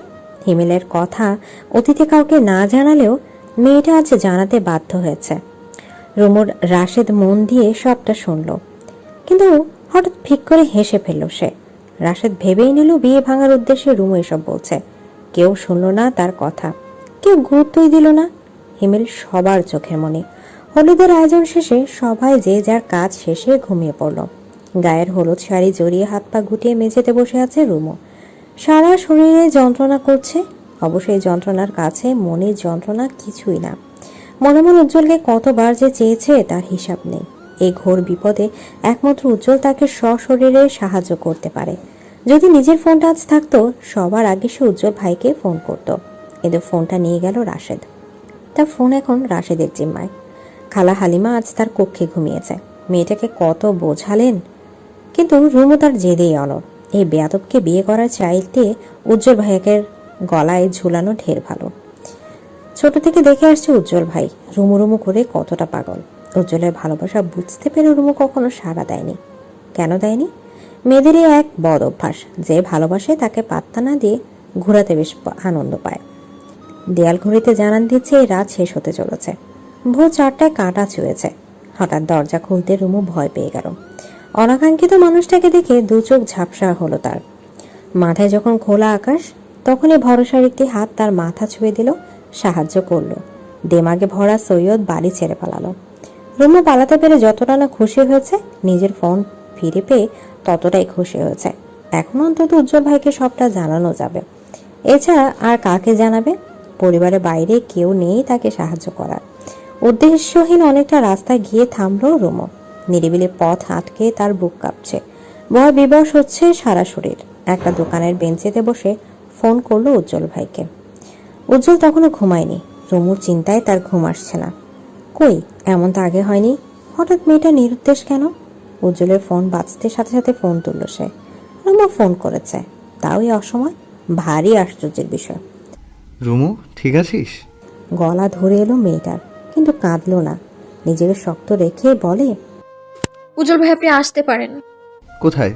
হিমেলের কথা অতীতে কাউকে না জানালেও মেয়েটা আজ জানাতে বাধ্য হয়েছে। রুমুর রাশেদ মন দিয়ে সবটা শুনল, কিন্তু হঠাৎ ফিক করে হেসে ফেলল সে। রাশেদ ভেবেই নিল বিয়ে ভাঙার উদ্দেশ্যে রুমু এসব বলছে। কেউ শুনল না তার কথা, কেউ গুরুত্বই দিল না। হিমেল সবার চোখের মনে। হলুদের আয়োজন শেষে সবাই যে যার কাজ শেষে ঘুমিয়ে পড়ল। গায়ের হলুদ শাড়ি জড়িয়ে হাত পা গুটিয়ে মেঝেতে বসে আছে রুমু। সারা শরীরে যন্ত্রণা করছে। অবশ্যই যন্ত্রণার কাছে মনের যন্ত্রণা কিছুই না। মনে মনে উজ্জ্বলকে কতবার যে চেয়েছে তার হিসাব নেই। এই ঘোর বিপদে একমাত্র উজ্জ্বল তাকে সশরীরে সাহায্য করতে পারে। যদি নিজের ফোন টাচ থাকতো সবার আগে সে উজ্জ্বল ভাইকে ফোন করত। কিন্তু ফোনটা নিয়ে গেল রাশেদ। একটা ফোন এখন রাশেদের জিম্মায়। খালা হালিমা আজ তার কক্ষে ঘুমিয়েছে। মেয়েটাকে কত বোঝালেন, কিন্তু রুমু তার জেদেই অনড়। এই বেয়াদবকে বিয়ে করার চাইতে উজ্জ্বল ভাইয়াকে গলায় ঝুলানো ঢের ভালো। ছোট থেকে দেখে আসছে উজ্জ্বল ভাই রুমু রুমু করে কতটা পাগল। উজ্জ্বলের ভালোবাসা বুঝতে পেরে রুমু কখনো সাড়া দেয়নি। কেন দেয়নি? মেয়েদেরই এক বদ অভ্যাস, যে ভালোবাসে তাকে পাত্তা না দিয়ে ঘোরাতে বেশ আনন্দ পায়। দেয়াল ঘড়িতে জানান দিচ্ছে এই রাত শেষ হতে চলেছে। ভোর 4টায় কাঁটা ছুঁয়েছে। হঠাৎ দরজা খুলতে রুমু ভয় পেয়ে গেল। অনাকাঙ্ক্ষিত মানুষটাকে দেখে দু চোখ ঝাপসা হলো তার। মাথায় যখন খোলা আকাশ, তখনই ভরসার একটি হাত তার মাথা ছুঁয়ে দিল, সাহায্য করলো। দেমাগে ভরা সৈয়দ বাড়ি ছেড়ে পালালো। রুমু পালাতে পেরে যতটা না খুশি হয়েছে, নিজের ফোন ফিরে পেয়ে ততটাই খুশি হয়েছে। এখন অন্তত উজ্জ্বল ভাইকে সবটা জানানো যাবে। এছাড়া আর কাকে জানাবে? পরিবারের বাইরে কেউ নেই তাকে সাহায্য করার। উদ্দেশ্যহীন অনেকটা রাস্তায় গিয়ে থামলো রুমু। নিরিবিলি পথ আটকে তার বুক কাঁপছে, ভয় বিবশ হচ্ছে সারা শরীর। একটা দোকানের বেঞ্চিতে বসে ফোন করলো উজ্জ্বল ভাইকে। উজ্জ্বল তখনও ঘুমায়নি। রুমুর চিন্তায় তার ঘুম আসছে না। কই, এমন তো আগে হয়নি। হঠাৎ মেয়েটা নিরুদ্দেশ কেন? উজ্জ্বলের ফোন বাজতে সাথে সাথে ফোন তুলল সে। রুমু ফোন করেছে, তাও এই অসময়। ভারী আশ্চর্যের বিষয়। রুমু, ঠিক আছিস? গলা ধরে এলো মেয়েটার, কিন্তু কাঁদলো না। নিজেকে শক্ত রেখে বলে, উজ্জ্বল ভাই আপনি আসতে পারেন। কোথায়?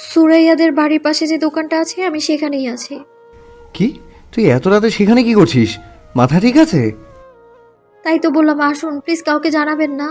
সুরাইয়াদের বাড়ির পাশে যে দোকানটা আছে আমি সেখানেই আছি। কি, তুই এত রাতে সেখানে কি করছিস? মাথা ঠিক আছে? তাই তো বললাম আসুন, প্লিজ কাউকে জানাবেন না।